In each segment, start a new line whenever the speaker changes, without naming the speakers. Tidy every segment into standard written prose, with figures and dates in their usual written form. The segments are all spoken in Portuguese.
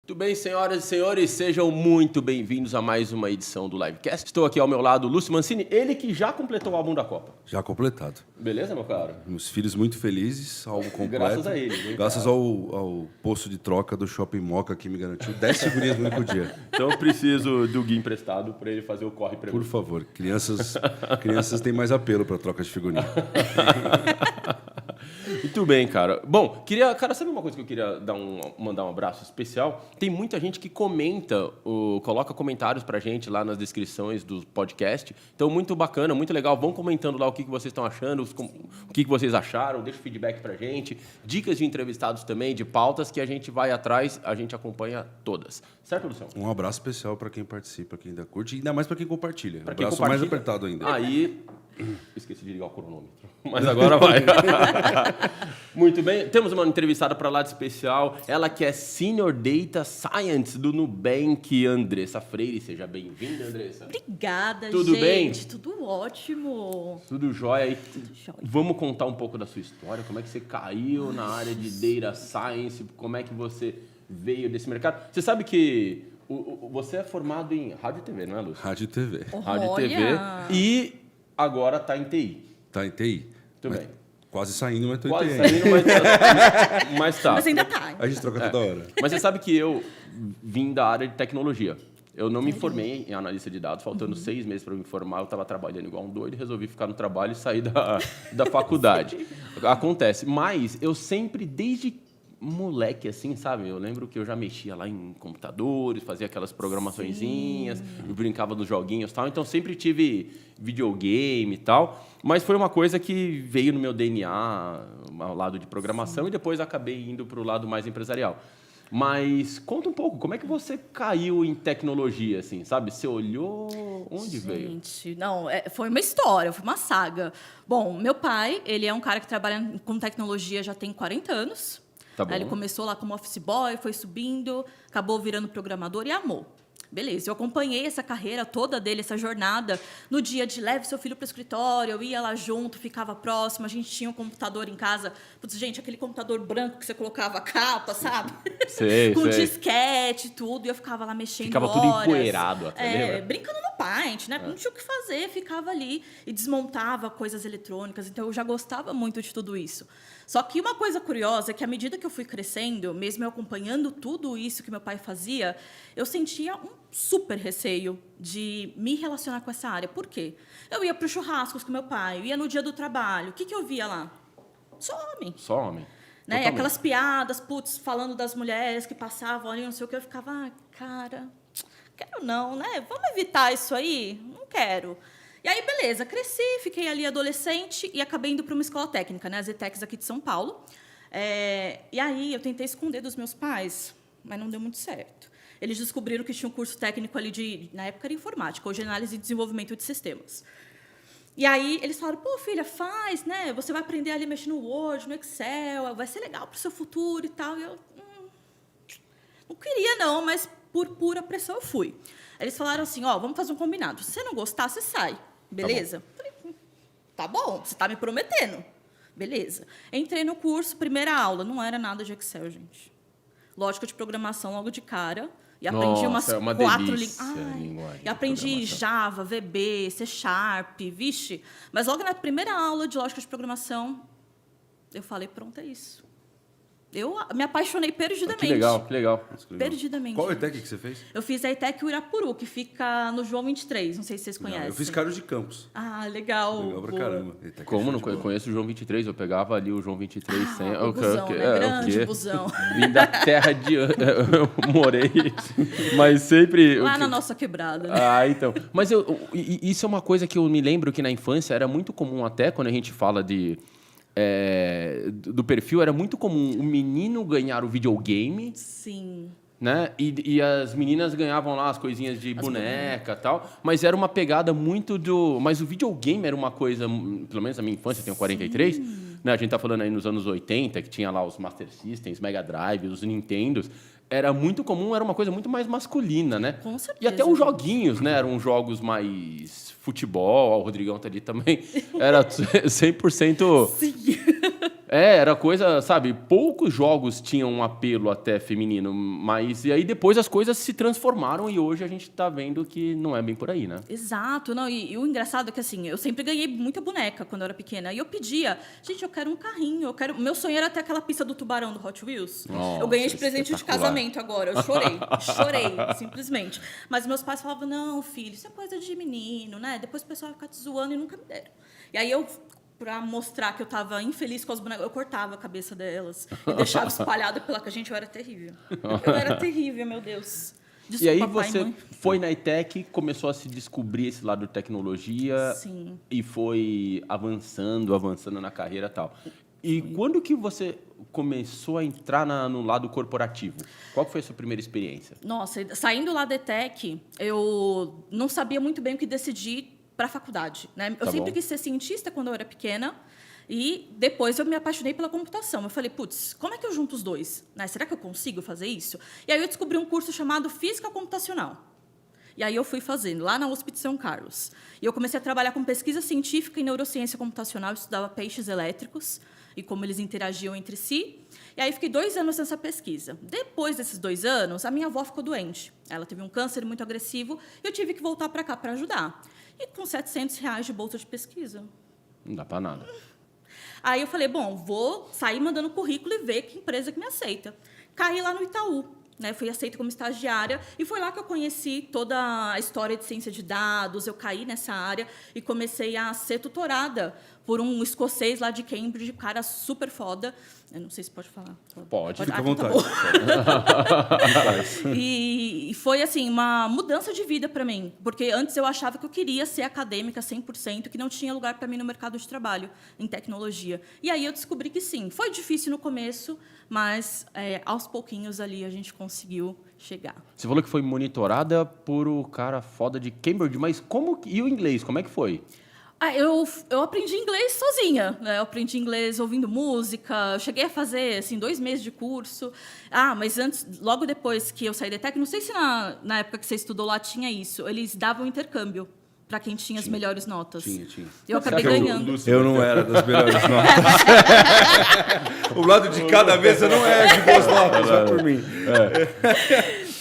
Muito bem, senhoras e senhores, sejam muito bem-vindos a mais uma edição do Livecast. Estou aqui ao meu lado, Lúcio Mancini, ele que já completou o álbum da Copa.
Já completado.
Beleza, meu caro?
Meus filhos muito felizes, álbum completo.
Graças a eles, hein,
graças ao posto de troca do Shopping Moca, que me garantiu 10 figurinhas no único dia.
Então eu preciso do Gui emprestado para ele fazer o corre para mim.
Por favor, crianças têm mais apelo para troca de figurinha.
Muito bem, cara. Bom, sabe uma coisa que eu queria mandar um abraço especial? Tem muita gente que coloca comentários pra gente lá nas descrições do podcast. Então, muito bacana, muito legal. Vão comentando lá o que vocês estão achando, o que vocês acharam, deixa feedback pra gente. Dicas de entrevistados também, de pautas que a gente vai atrás, a gente acompanha todas. Certo, Luciano?
Um abraço especial para quem participa, quem ainda curte, e ainda mais para quem compartilha.
Pra
Um
quem
abraço
compartilha.
mais apertado ainda.
Aí, esqueci de ligar o cronômetro. Mas agora vai. Muito bem. Temos uma entrevistada para lá de especial. Ela que é Senior Data Science do Nubank, Andressa Freire. Seja bem-vinda, Andressa.
Obrigada,
Tudo
gente.
bem?
Tudo ótimo.
Tudo jóia.
Tudo jóia.
Vamos contar um pouco da sua história. Como é que você caiu na área de Data Science? Como é que você veio desse mercado? Você sabe que você é formado em rádio e TV, não é, Lúcio?
Rádio e TV.
Rádio e TV. E agora está em TI.
Tá em TI.
Muito bem.
Quase saindo, mas tô em
Quase
TI.
saindo, mas tá.
Mas ainda tá.
A gente troca toda hora.
Mas você sabe que eu vim da área de tecnologia. Eu não me formei em analista de dados, faltando 6 meses para me formar, eu estava trabalhando igual um doido, resolvi ficar no trabalho e sair da faculdade. Acontece. Mas eu sempre, desde moleque, assim, sabe? Eu lembro que eu já mexia lá em computadores, fazia aquelas programaçõezinhas, brincava nos joguinhos e tal. Então, sempre tive videogame e tal. Mas foi uma coisa que veio no meu DNA, ao lado de programação, e depois acabei indo para o lado mais empresarial. Mas conta um pouco, como é que você caiu em tecnologia, assim, sabe? Você olhou, onde veio?
Gente, não, foi uma história, foi uma saga. Bom, meu pai, ele é um cara que trabalha com tecnologia já tem 40 anos.
Tá bom.
Aí ele começou lá como office boy, foi subindo, acabou virando programador e amou. Beleza, eu acompanhei essa carreira toda dele, essa jornada. No dia de leve seu filho para o escritório, eu ia lá junto, ficava próximo. A gente tinha um computador em casa. Putz, gente, aquele computador branco que você colocava a capa, sabe?
Sei,
Com
sei.
disquete e tudo. E eu ficava lá mexendo
Ficava
horas.
tudo empoeirado até, lembra?
Brincando no Paint, né? Não tinha o que fazer, ficava ali e desmontava coisas eletrônicas. Então, eu já gostava muito de tudo isso. Só que uma coisa curiosa é que, à medida que eu fui crescendo, mesmo eu acompanhando tudo isso que meu pai fazia, eu sentia um super receio de me relacionar com essa área. Por quê? Eu ia para os churrascos com meu pai, eu ia no dia do trabalho. O que eu via lá? Só homem.
Só homem.
Né?
Totalmente.
Aquelas piadas, falando das mulheres que passavam ali, não sei o que. Eu ficava, cara, quero não, né? Vamos evitar isso aí? Não quero. E aí, beleza, cresci, fiquei ali adolescente e acabei indo para uma escola técnica, né? As ETECs aqui de São Paulo. E aí, eu tentei esconder dos meus pais, mas não deu muito certo. Eles descobriram que tinha um curso técnico ali na época era informática, hoje é análise e desenvolvimento de sistemas. E aí, eles falaram, pô, filha, faz, né? Você vai aprender ali a mexer no Word, no Excel, vai ser legal para o seu futuro e tal. E eu não queria, não, mas por pura pressão eu fui. Eles falaram assim, vamos fazer um combinado. Se você não gostar, você sai. Beleza? Falei, tá bom, você está me prometendo. Beleza. Entrei no curso, primeira aula. Não era nada de Excel, gente. Lógica de programação logo de cara. E aprendi umas 4 linguagens. E aprendi Java, VB, C Sharp, vixe. Mas logo na primeira aula de lógica de programação, eu falei, pronto, é isso. Eu me apaixonei perdidamente.
Que legal, que legal.
Perdidamente.
Qual ETEC que você fez?
Eu fiz a ETEC Irapuru, que fica no João 23. Não sei se vocês conhecem.
Não, eu fiz Carlos de Campos.
Ah, legal.
Legal pra caramba. ETEC
Como? Não
show de bola.
conheço o João 23, eu pegava ali o João 23 sem...
O busão, né? Grande busão.
Vim da terra de... Eu morei, mas sempre...
Lá na nossa quebrada. Né?
Então. Mas isso é uma coisa que eu me lembro que na infância era muito comum até quando a gente fala do perfil, era muito comum o menino ganhar o videogame.
Sim.
Né? E as meninas ganhavam lá as coisinhas de boneca e tal, mas era uma pegada muito do... Mas o videogame era uma coisa, pelo menos na minha infância, eu tenho 43, né? A gente tá falando aí nos anos 80, que tinha lá os Master Systems, Mega Drive, os Nintendos. Era muito comum, era uma coisa muito mais masculina, né?
Com certeza.
E até os joguinhos, né? Eram jogos mais futebol, o Rodrigão tá ali também. Era 100%...
Sim.
Era coisa, sabe? Poucos jogos tinham um apelo até feminino, mas e aí depois as coisas se transformaram e hoje a gente tá vendo que não é bem por aí, né?
Exato, não, e o engraçado é que assim, eu sempre ganhei muita boneca quando eu era pequena. E eu pedia, gente, eu quero um carrinho, eu quero. Meu sonho era ter aquela pista do tubarão do Hot Wheels.
Nossa,
eu ganhei de presente de
espetacular.
casamento agora. Eu chorei, simplesmente. Mas meus pais falavam, não, filho, isso é coisa de menino, né? Depois o pessoal vai ficar te zoando e nunca me deram. E aí eu, pra mostrar que eu tava infeliz com as bonecas, eu cortava a cabeça delas e deixava espalhada pela casa. Gente, eu era terrível. Eu era terrível, meu Deus. Desculpa,
E aí
pai e
você
mãe.
foi na ETEC, começou a se descobrir esse lado de tecnologia
Sim.
e foi avançando na carreira e tal. E quando que você começou a entrar no lado corporativo? Qual que foi a sua primeira experiência?
Nossa, saindo lá da ETEC, eu não sabia muito bem o que decidir para a faculdade, né? Eu
Tá
sempre
bom.
quis ser cientista quando eu era pequena e depois eu me apaixonei pela computação. Eu falei, putz, como é que eu junto os dois? Né? Será que eu consigo fazer isso? E aí eu descobri um curso chamado Física Computacional. E aí eu fui fazendo, lá na USP de São Carlos. E eu comecei a trabalhar com pesquisa científica e neurociência computacional, eu estudava peixes elétricos e como eles interagiam entre si. E aí fiquei 2 anos nessa pesquisa. Depois desses 2 anos, a minha avó ficou doente. Ela teve um câncer muito agressivo e eu tive que voltar para cá para ajudar. E com R$ 700 de bolsa de pesquisa.
Não dá pra nada.
Aí eu falei, bom, vou sair mandando currículo e ver que empresa que me aceita. Caí lá no Itaú, né? Fui aceita como estagiária e foi lá que eu conheci toda a história de ciência de dados. Eu caí nessa área e comecei a ser tutorada por um escocês lá de Cambridge, cara super foda. Eu não sei se pode falar.
Pode,
Fica à
então tá
vontade.
bom. E foi assim uma mudança de vida para mim, porque antes eu achava que eu queria ser acadêmica 100%, que não tinha lugar para mim no mercado de trabalho em tecnologia. E aí eu descobri que sim. Foi difícil no começo, mas aos pouquinhos ali a gente conseguiu chegar.
Você falou que foi monitorada por o cara foda de Cambridge, mas e o inglês, como é que foi?
Eu aprendi inglês sozinha, né? Eu aprendi inglês ouvindo música, eu cheguei a fazer, assim, 2 meses de curso. Mas antes, logo depois que eu saí da ETEC, não sei se na época que você estudou lá tinha isso, eles davam intercâmbio para quem tinha as melhores notas.
Tinha.
Eu acabei
Será que
ganhando.
Eu não era das melhores notas. O lado de cada mesa não é de boas notas, vai por mim.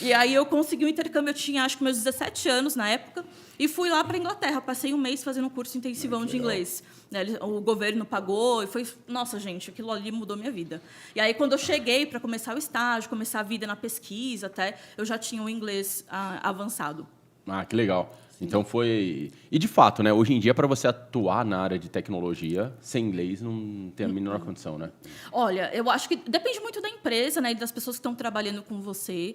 E aí eu consegui um intercâmbio, eu tinha acho que meus 17 anos na época, e fui lá para a Inglaterra. Passei 1 mês fazendo um curso intensivão de inglês. Né, o governo pagou, e foi... Nossa, gente, aquilo ali mudou minha vida. E aí, quando eu cheguei para começar o estágio, começar a vida na pesquisa até, eu já tinha o inglês avançado.
Ah, que legal. Então foi... E de fato, né? Hoje em dia, para você atuar na área de tecnologia, sem inglês não tem a mínima condição, né?
Olha, eu acho que depende muito da empresa, né, e das pessoas que estão trabalhando com você.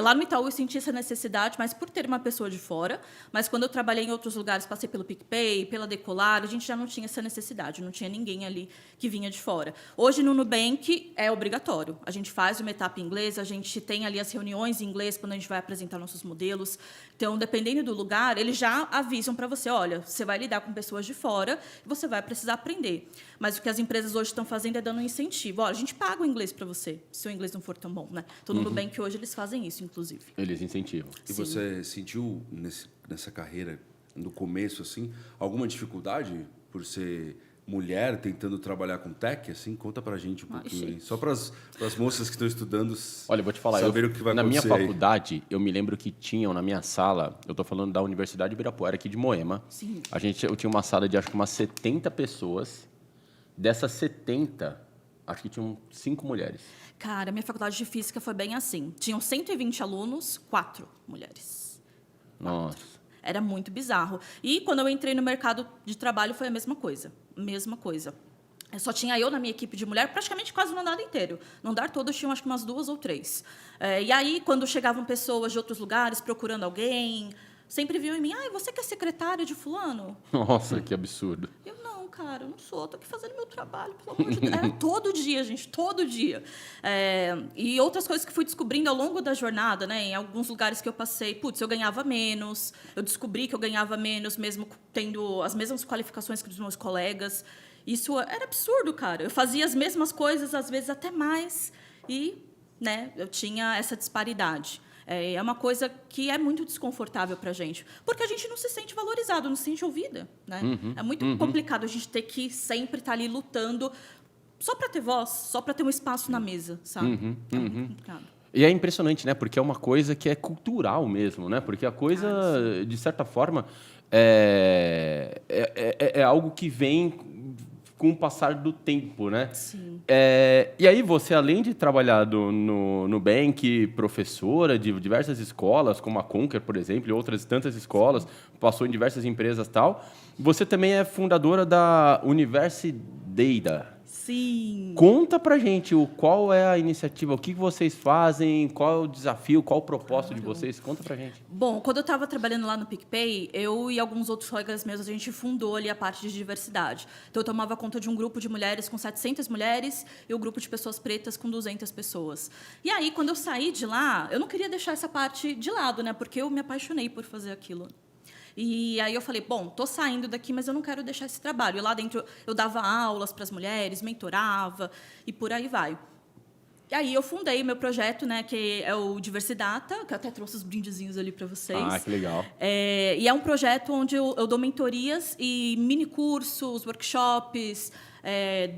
Lá no Itaú eu senti essa necessidade, mas por ter uma pessoa de fora. Mas quando eu trabalhei em outros lugares, passei pelo PicPay, pela Decolar, a gente já não tinha essa necessidade, não tinha ninguém ali que vinha de fora. Hoje no Nubank é obrigatório. A gente faz uma etapa em inglês, a gente tem ali as reuniões em inglês quando a gente vai apresentar nossos modelos. Então, dependendo do lugar, eles já avisam para você, olha, você vai lidar com pessoas de fora e você vai precisar aprender. Mas o que as empresas hoje estão fazendo é dando um incentivo. Olha, a gente paga o inglês para você, se o inglês não for tão bom, né? Então, no Nubank hoje eles fazem isso, inclusive.
Eles incentivam.
E você sentiu nessa carreira, no começo, assim, alguma dificuldade por ser mulher tentando trabalhar com tech? Assim, conta pra gente um pouquinho aí. Só pras moças que estão estudando
Olha, eu vou te falar,
saber o que vai
na minha
acontecer aí.
faculdade, eu me lembro que tinham na minha sala, eu estou falando da Universidade de Ibirapuera, aqui de Moema.
Sim.
Eu tinha uma sala de acho que umas 70 pessoas. Dessas 70, acho que tinham 5 mulheres.
Cara, minha faculdade de física foi bem assim. Tinham 120 alunos, 4 mulheres.
Nossa.
Era muito bizarro. E quando eu entrei no mercado de trabalho foi a mesma coisa. Mesma coisa. Só tinha eu na minha equipe de mulher, praticamente quase no andar inteiro. No andar todo tinham acho que umas 2 ou 3. E aí, quando chegavam pessoas de outros lugares procurando alguém, sempre viam em mim, você que é secretária de fulano?
Nossa, que absurdo.
Eu, não, cara, eu não sou. Estou aqui fazendo meu trabalho, pelo amor de Deus. Era todo dia, gente, todo dia. E outras coisas que fui descobrindo ao longo da jornada, né? Em alguns lugares que eu passei, putz, eu ganhava menos. Eu descobri que eu ganhava menos, mesmo tendo as mesmas qualificações que os meus colegas. Isso era absurdo, cara. Eu fazia as mesmas coisas, às vezes até mais. E, né, eu tinha essa disparidade. É uma coisa que é muito desconfortável para a gente, porque a gente não se sente valorizado, não se sente ouvida, né? É muito complicado a gente ter que sempre estar ali lutando só para ter voz, só para ter um espaço na mesa, sabe? É muito complicado.
E é impressionante, né? Porque é uma coisa que é cultural mesmo, né? Porque a coisa, de certa forma, é algo que vem com o passar do tempo, né?
Sim.
E aí você, além de trabalhar no Nubank, professora de diversas escolas, como a Conquer, por exemplo, e outras tantas escolas, passou em diversas empresas e tal, você também é fundadora da Universidade.
Sim.
Conta pra gente qual é a iniciativa, o que vocês fazem, qual é o desafio, qual o propósito de vocês. Conta pra gente.
Bom, quando eu estava trabalhando lá no PicPay, eu e alguns outros colegas meus, a gente fundou ali a parte de diversidade. Então, eu tomava conta de um grupo de mulheres com 700 mulheres e um grupo de pessoas pretas com 200 pessoas. E aí, quando eu saí de lá, eu não queria deixar essa parte de lado, né? Porque eu me apaixonei por fazer aquilo. E aí eu falei, bom, tô saindo daqui, mas eu não quero deixar esse trabalho. E lá dentro eu dava aulas para as mulheres, mentorava e por aí vai. E aí eu fundei meu projeto, né, que é o Diversidata, que eu até trouxe os brindezinhos ali para vocês.
Ah, que legal.
E é um projeto onde eu dou mentorias e mini cursos, workshops,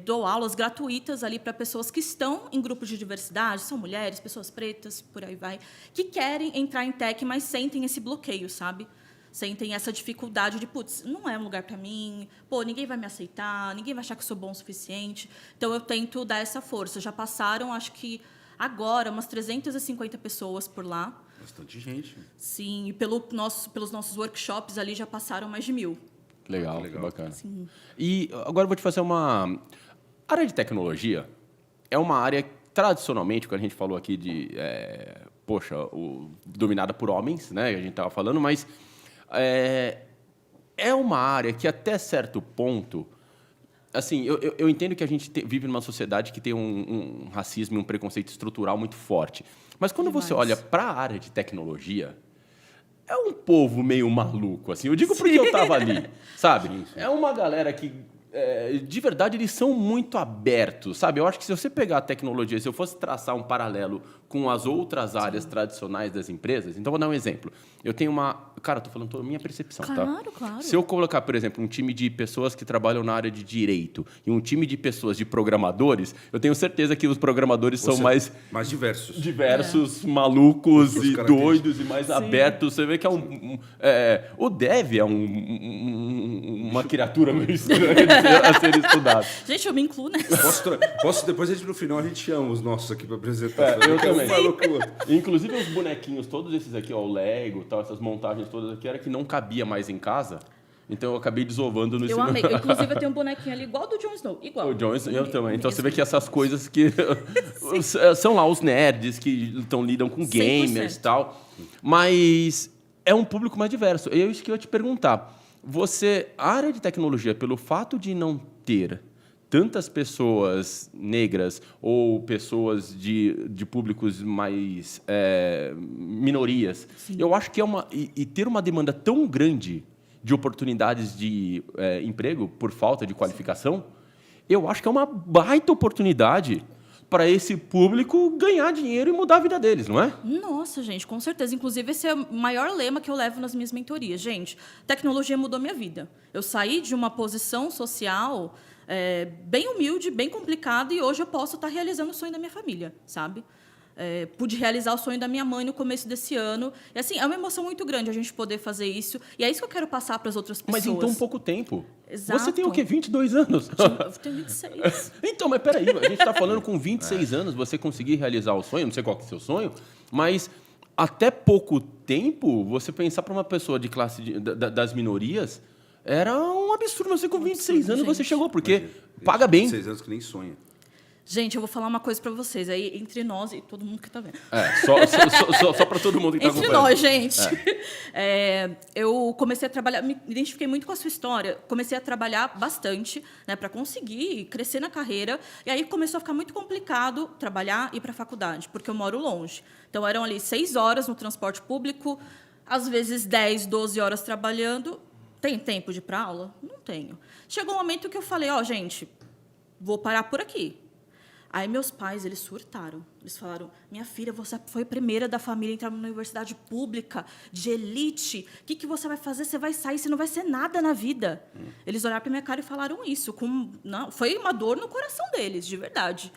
dou aulas gratuitas ali para pessoas que estão em grupos de diversidade, são mulheres, pessoas pretas, por aí vai, que querem entrar em tech, mas sentem esse bloqueio, sabe? Sentem essa dificuldade de, putz, não é um lugar para mim, pô, ninguém vai me aceitar, ninguém vai achar que eu sou bom o suficiente. Então, eu tento dar essa força. Já passaram, acho que agora, umas 350 pessoas por lá.
Bastante gente.
Sim, e pelos nossos workshops ali já passaram mais de 1000.
Legal,
Legal.
que bacana.
Sim.
E agora eu vou te fazer uma... A área de tecnologia é uma área, tradicionalmente, quando a gente falou aqui de... dominada por homens, né? A gente estava falando, mas... É uma área que, até certo ponto... Assim, eu entendo que a gente vive numa sociedade que tem um racismo e um preconceito estrutural muito forte. Mas quando você olha para a área de tecnologia, é um povo meio maluco, assim. Eu digo porque eu estava ali, sabe? É uma galera que, de verdade, eles são muito abertos, sabe? Eu acho que se você pegar a tecnologia, se eu fosse traçar um paralelo com as outras áreas tradicionais das empresas... Então, vou dar um exemplo. Eu tenho uma... Cara, estou falando toda a minha percepção, tá?
Claro.
Se eu colocar, por exemplo, um time de pessoas que trabalham na área de direito e um time de pessoas de programadores, eu tenho certeza que os programadores são mais
diversos.
Malucos e doidos e mais abertos. Você vê que o dev é uma criatura meio estranha a ser estudado.
Gente, eu me incluo nessa.
Posso depois, no final, a gente chama os nossos aqui para apresentar.
Eu também. Inclusive, os bonequinhos, todos esses aqui, ó, o Lego, tal, essas montagens todas aqui, era que não cabia mais em casa. Então, eu acabei desovando no
Eu amei. Inclusive, eu tenho um bonequinho ali igual do Jon Snow. Igual.
O Jon Snow, eu também. Então, você vê que essas coisas que... são lá os nerds que lidam com gamers e tal. Mas é um público mais diverso. É isso que eu ia te perguntar. A área de tecnologia, pelo fato de não ter tantas pessoas negras ou pessoas de públicos mais minorias, sim, eu acho que e ter uma demanda tão grande de oportunidades de emprego por falta de qualificação, eu acho que é uma baita oportunidade para esse público ganhar dinheiro e mudar a vida deles, não é?
Nossa, gente, com certeza. Inclusive, esse é o maior lema que eu levo nas minhas mentorias. Gente, tecnologia mudou minha vida. Eu saí de uma posição social bem humilde, bem complicada, e hoje eu posso estar realizando o sonho da minha família, sabe? Pude realizar o sonho da minha mãe no começo desse ano. E, assim, é uma emoção muito grande a gente poder fazer isso. E é isso que eu quero passar para as outras pessoas.
Mas em tão pouco tempo.
Exato.
Você tem o quê? 22 anos?
Eu tenho 26.
Então, mas peraí, a gente está falando com 26 anos, você conseguir realizar o sonho, não sei qual que é o seu sonho, mas até pouco tempo, você pensar para uma pessoa de classe das minorias, era um absurdo. Você com 26 anos, você chegou, porque paga bem.
26 anos que nem sonha.
Gente, eu vou falar uma coisa para vocês, aí entre nós e todo mundo que está vendo.
Só para todo mundo que está acompanhando.
Entre nós, gente. Eu comecei a trabalhar, me identifiquei muito com a sua história, comecei a trabalhar bastante, né, para conseguir crescer na carreira, e aí começou a ficar muito complicado trabalhar e ir para a faculdade, porque eu moro longe. Então, eram ali 6 horas no transporte público, às vezes 10, 12 horas trabalhando. Tem tempo de ir para aula? Não tenho. Chegou um momento que eu falei, gente, vou parar por aqui. Aí meus pais, eles surtaram. Eles falaram, minha filha, você foi a primeira da família a entrar numa universidade pública, de elite. O que você vai fazer? Você vai sair, você não vai ser nada na vida. Eles olharam para minha cara e falaram isso. Não, foi uma dor no coração deles, de verdade.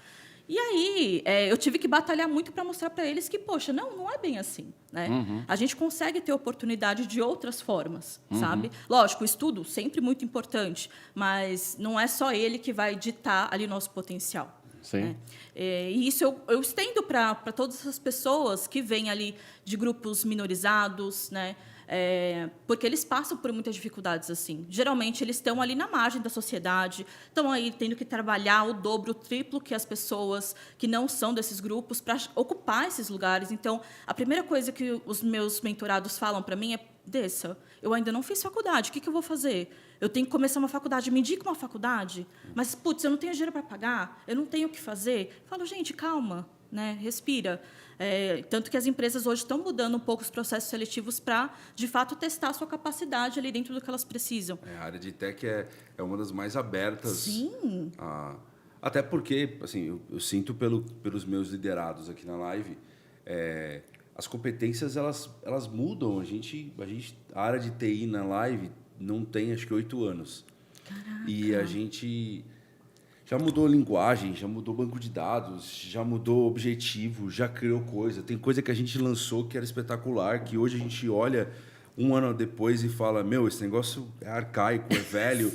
E aí, eu tive que batalhar muito para mostrar para eles que, poxa, não é bem assim, né? A gente consegue ter oportunidade de outras formas, sabe? Lógico, o estudo sempre muito importante, mas não é só ele que vai ditar ali nosso potencial.
Sim.
Né? E isso eu estendo para todas essas pessoas que vêm ali de grupos minorizados, né? Porque eles passam por muitas dificuldades assim. Geralmente, eles estão ali na margem da sociedade, estão aí tendo que trabalhar o dobro, o triplo que as pessoas que não são desses grupos para ocupar esses lugares. Então, a primeira coisa que os meus mentorados falam para mim é: Dessa, eu ainda não fiz faculdade, o que eu vou fazer? Eu tenho que começar uma faculdade, me indica uma faculdade, mas, putz, eu não tenho dinheiro para pagar, eu não tenho o que fazer. Eu falo, gente, calma, né? Respira. Tanto que as empresas hoje estão mudando um pouco os processos seletivos para, de fato, testar a sua capacidade ali dentro do que elas precisam.
A área de tech é uma das mais abertas.
Sim.
Até porque, assim, eu sinto pelos meus liderados aqui na live, as competências elas mudam. A área de TI na live não tem, acho que 8 anos.
Caraca.
E a gente já mudou linguagem, já mudou banco de dados, já mudou objetivo, já criou coisa. Tem coisa que a gente lançou que era espetacular, que hoje a gente olha um ano depois e fala, esse negócio é arcaico, é velho.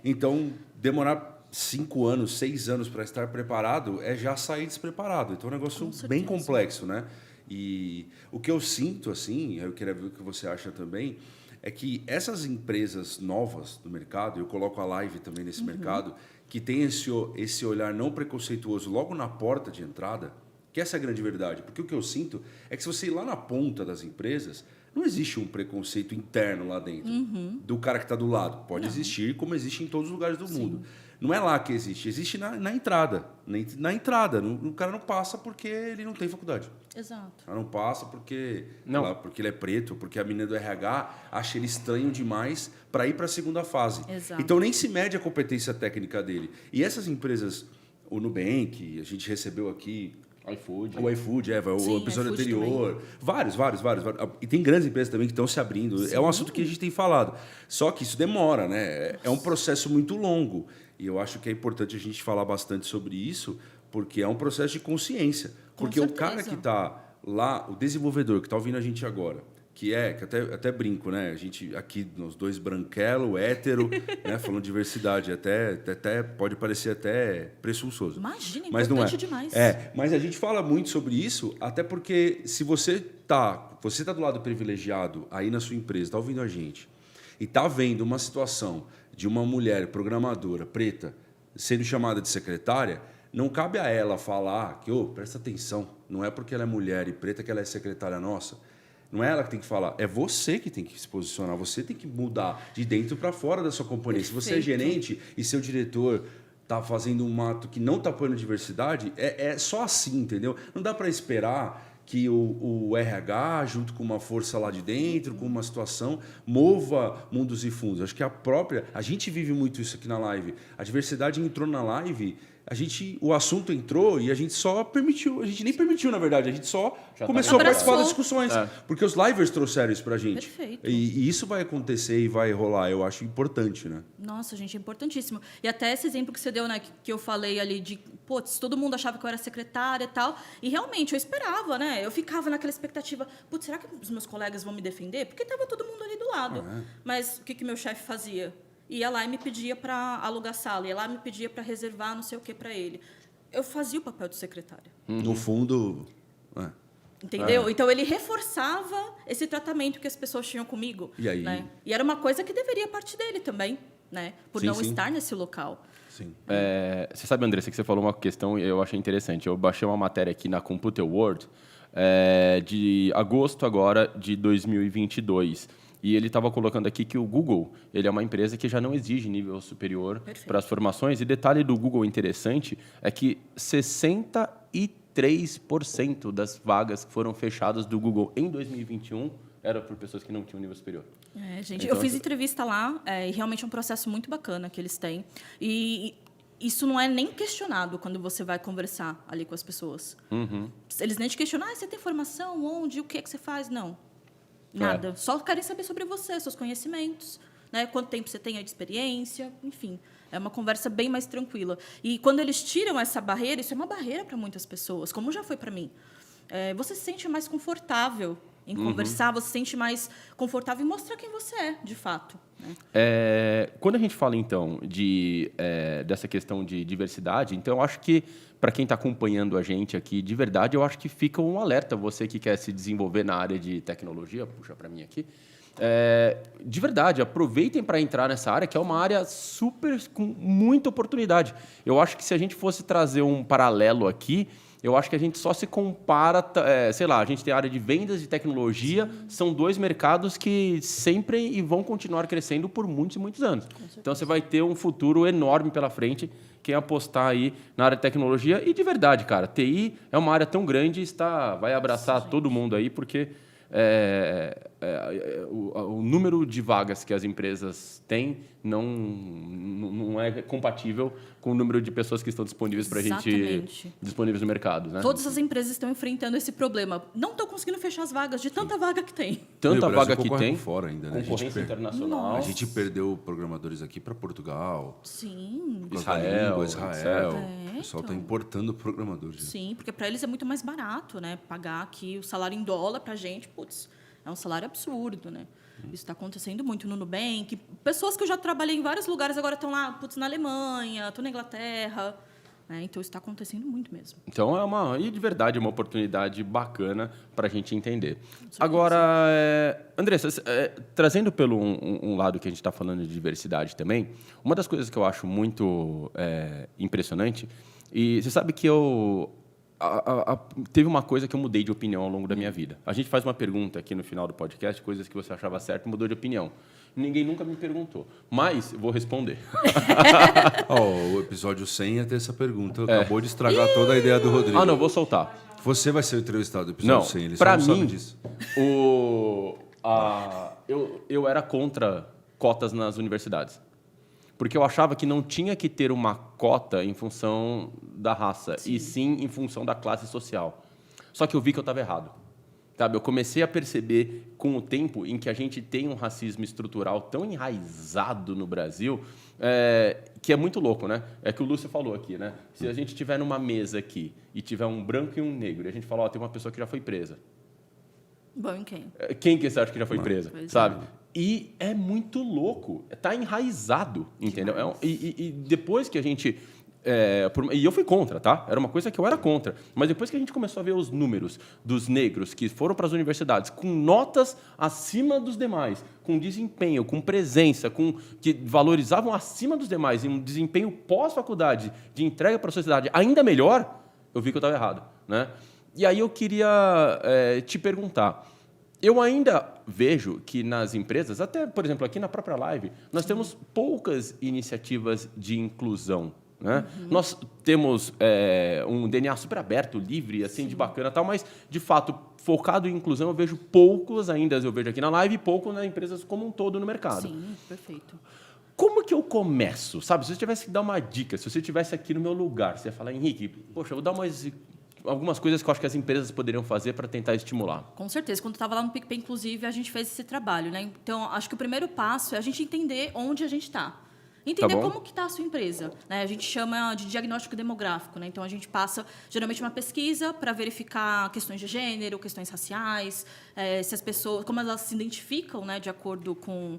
Então, demorar 5 anos, 6 anos para estar preparado é já sair despreparado. Então, é um negócio bem complexo, né? E o que eu sinto, assim, eu queria ver o que você acha também, é que essas empresas novas do mercado, eu coloco a live também nesse mercado, que tem esse olhar não preconceituoso logo na porta de entrada, que essa é a grande verdade. Porque o que eu sinto é que se você ir lá na ponta das empresas, não existe um preconceito interno lá dentro do cara que está do lado. Pode existir, como existe em todos os lugares do mundo. Não é lá que existe. Existe na entrada. Na entrada. O cara não passa porque ele não tem faculdade.
Exato.
O cara não passa porque ele é preto, porque a menina do RH acha ele estranho demais para ir para a segunda fase.
Exato.
Então, nem se mede a competência técnica dele. E essas empresas, o Nubank, a gente recebeu aqui... O iFood, o episódio anterior. Vários. E tem grandes empresas também que estão se abrindo. Sim. É um assunto que a gente tem falado. Só que isso demora, né? É um processo muito longo. E eu acho que é importante a gente falar bastante sobre isso, porque é um processo de consciência. Porque o cara que está lá, o desenvolvedor que está ouvindo a gente agora, que até brinco, né? A gente aqui, nós dois branquelo, hétero, né? Falando de diversidade, até pode parecer até presunçoso.
Imagina,
mas
importante
não é.
Demais.
Mas a gente fala muito sobre isso, até porque se você tá do lado privilegiado aí na sua empresa, está ouvindo a gente, e está vendo uma situação de uma mulher programadora preta sendo chamada de secretária, não cabe a ela falar que, presta atenção, não é porque ela é mulher e preta que ela é secretária nossa. Não é ela que tem que falar, é você que tem que se posicionar, você tem que mudar de dentro para fora da sua companhia. Perfeito. Se você é gerente e seu diretor está fazendo um ato que não está apoiando a diversidade, é só assim, entendeu? Não dá para esperar que o RH, junto com uma força lá de dentro, com uma situação, mova mundos e fundos. Acho que a gente vive muito isso aqui na live. A diversidade entrou na live... O assunto entrou e a gente só permitiu, a gente nem permitiu, na verdade, a gente só começou a participar das discussões, porque os livers trouxeram isso pra gente.
Perfeito.
E isso vai acontecer e vai rolar, eu acho importante, né?
Nossa, gente, é importantíssimo. E até esse exemplo que você deu, né, que eu falei ali de, todo mundo achava que eu era secretária e tal, e realmente eu esperava, né? Eu ficava naquela expectativa, será que os meus colegas vão me defender? Porque tava todo mundo ali do lado. Mas o que meu chefe fazia? Ia lá e me pedia para alugar sala, ia lá e me pedia para reservar não sei o que para ele. Eu fazia o papel de secretária.
No fundo...
Entendeu? Então, ele reforçava esse tratamento que as pessoas tinham comigo.
E aí?
Né? E era uma coisa que deveria partir dele também, né? Por não estar nesse local.
Sim.
Você sabe, Andressa, que você falou uma questão e eu achei interessante. Eu baixei uma matéria aqui na Computer World de agosto agora de 2022. E ele estava colocando aqui que o Google ele é uma empresa que já não exige nível superior para as formações. E detalhe do Google interessante é que 63% das vagas que foram fechadas do Google em 2021 era por pessoas que não tinham nível superior.
Gente, então, eu fiz entrevista lá e realmente é um processo muito bacana que eles têm. E isso não é nem questionado quando você vai conversar ali com as pessoas. Eles nem te questionam, você tem formação, onde, o que é que você faz? Não, nada. Só querem saber sobre você, seus conhecimentos, né? Quanto tempo você tem de experiência, enfim. É uma conversa bem mais tranquila. E quando eles tiram essa barreira, isso é uma barreira para muitas pessoas, como já foi para mim. Você se sente mais confortável em conversar, você se sente mais confortável em mostrar quem você é, de fato. Né?
Quando a gente fala, então, dessa questão de diversidade, então, eu acho que, para quem está acompanhando a gente aqui, de verdade, eu acho que fica um alerta, você que quer se desenvolver na área de tecnologia, puxa para mim aqui, de verdade, aproveitem para entrar nessa área, que é uma área super com muita oportunidade. Eu acho que se a gente fosse trazer um paralelo aqui, eu acho que a gente só se compara, sei lá, a gente tem a área de vendas e tecnologia, são 2 mercados que sempre e vão continuar crescendo por muitos e muitos anos. Então, você vai ter um futuro enorme pela frente, quem apostar aí na área de tecnologia. E, de verdade, cara, TI é uma área tão grande, vai abraçar todo mundo aí, porque o número de vagas que as empresas têm não é compatível com o número de pessoas que estão disponíveis para a gente disponíveis no mercado, né?
Todas as empresas estão enfrentando esse problema. Não estão conseguindo fechar as vagas de tanta vaga que tem.
Tanta vaga que tem.
Fora ainda, né?
Concorrência internacional.
A gente perdeu programadores aqui para Portugal.
Sim.
Israel. O pessoal
então.
está importando programadores.
Sim, porque para eles é muito mais barato, né? Pagar aqui o salário em dólar para a gente, putz, é um salário absurdo, né? Isso está acontecendo muito no Nubank. Pessoas que eu já trabalhei em vários lugares agora estão lá, putz, na Alemanha, estão na Inglaterra. Então, isso está acontecendo muito mesmo.
Então, e de verdade, é uma oportunidade bacana para a gente entender. Agora, Andressa, trazendo pelo um lado que a gente está falando de diversidade também, uma das coisas que eu acho muito impressionante, e você sabe que teve uma coisa que eu mudei de opinião ao longo da minha vida. A gente faz uma pergunta aqui no final do podcast, coisas que você achava certo e mudou de opinião. Ninguém nunca me perguntou, mas vou responder.
O episódio 100 ia ter essa pergunta. Acabou de estragar toda a ideia do Rodrigo.
Não, vou soltar.
Você vai ser o entrevistado do episódio 100. Ele
para
só não
mim,
sabe disso.
Eu era contra cotas nas universidades. Porque eu achava que não tinha que ter uma cota em função da raça, e sim em função da classe social. Só que eu vi que eu estava errado. Sabe? Eu comecei a perceber, com o tempo, em que a gente tem um racismo estrutural tão enraizado no Brasil, que é muito louco, né? É que o Lúcio falou aqui, né? Se a gente estiver numa mesa aqui e tiver um branco e um negro, e a gente fala, tem uma pessoa que já foi presa.
Bom, em quem?
Quem que você acha que já foi presa,
Pois
sabe? E é muito louco. Está enraizado, entendeu? E depois que a gente... e eu fui contra, tá? Era uma coisa que eu era contra. Mas depois que a gente começou a ver os números dos negros que foram para as universidades com notas acima dos demais, com desempenho, com presença, que valorizavam acima dos demais e um desempenho pós-faculdade de entrega para a sociedade ainda melhor, eu vi que eu estava errado, né? E aí eu queria te perguntar, eu ainda vejo que nas empresas, até, por exemplo, aqui na própria Live, nós temos poucas iniciativas de inclusão, né? Nós temos um DNA super aberto, livre, assim, de bacana e tal, mas, de fato, focado em inclusão, eu vejo poucos ainda, eu vejo aqui na Live, e pouco nas empresas como um todo no mercado.
Sim, perfeito.
Como que eu começo? Sabe, se eu tivesse que dar uma dica, se você estivesse aqui no meu lugar, você ia falar, Henrique, poxa, eu vou dar algumas coisas que eu acho que as empresas poderiam fazer para tentar estimular.
Com certeza. Quando eu estava lá no PicPay, inclusive, a gente fez esse trabalho, né? Então, acho que o primeiro passo é a gente entender onde a gente está. Entender como que está a sua empresa. Né? A gente chama de diagnóstico demográfico. Né? Então, a gente passa, geralmente, uma pesquisa para verificar questões de gênero, questões raciais, se as pessoas, como elas se identificam, né, de acordo com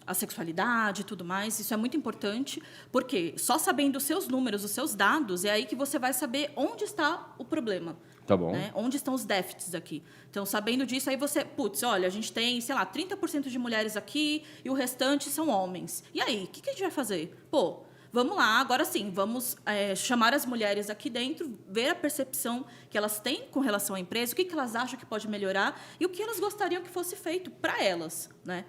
a sexualidade e tudo mais. Isso é muito importante, porque só sabendo os seus números, os seus dados, é aí que você vai saber onde está o problema.
Tá bom.
Né? Onde estão os déficits aqui. Então, sabendo disso, aí você... olha, a gente tem, 30% de mulheres aqui e o restante são homens. E aí, o que a gente vai fazer? Vamos lá, agora sim, vamos chamar as mulheres aqui dentro, ver a percepção que elas têm com relação à empresa, o que elas acham que pode melhorar e o que elas gostariam que fosse feito para elas, né?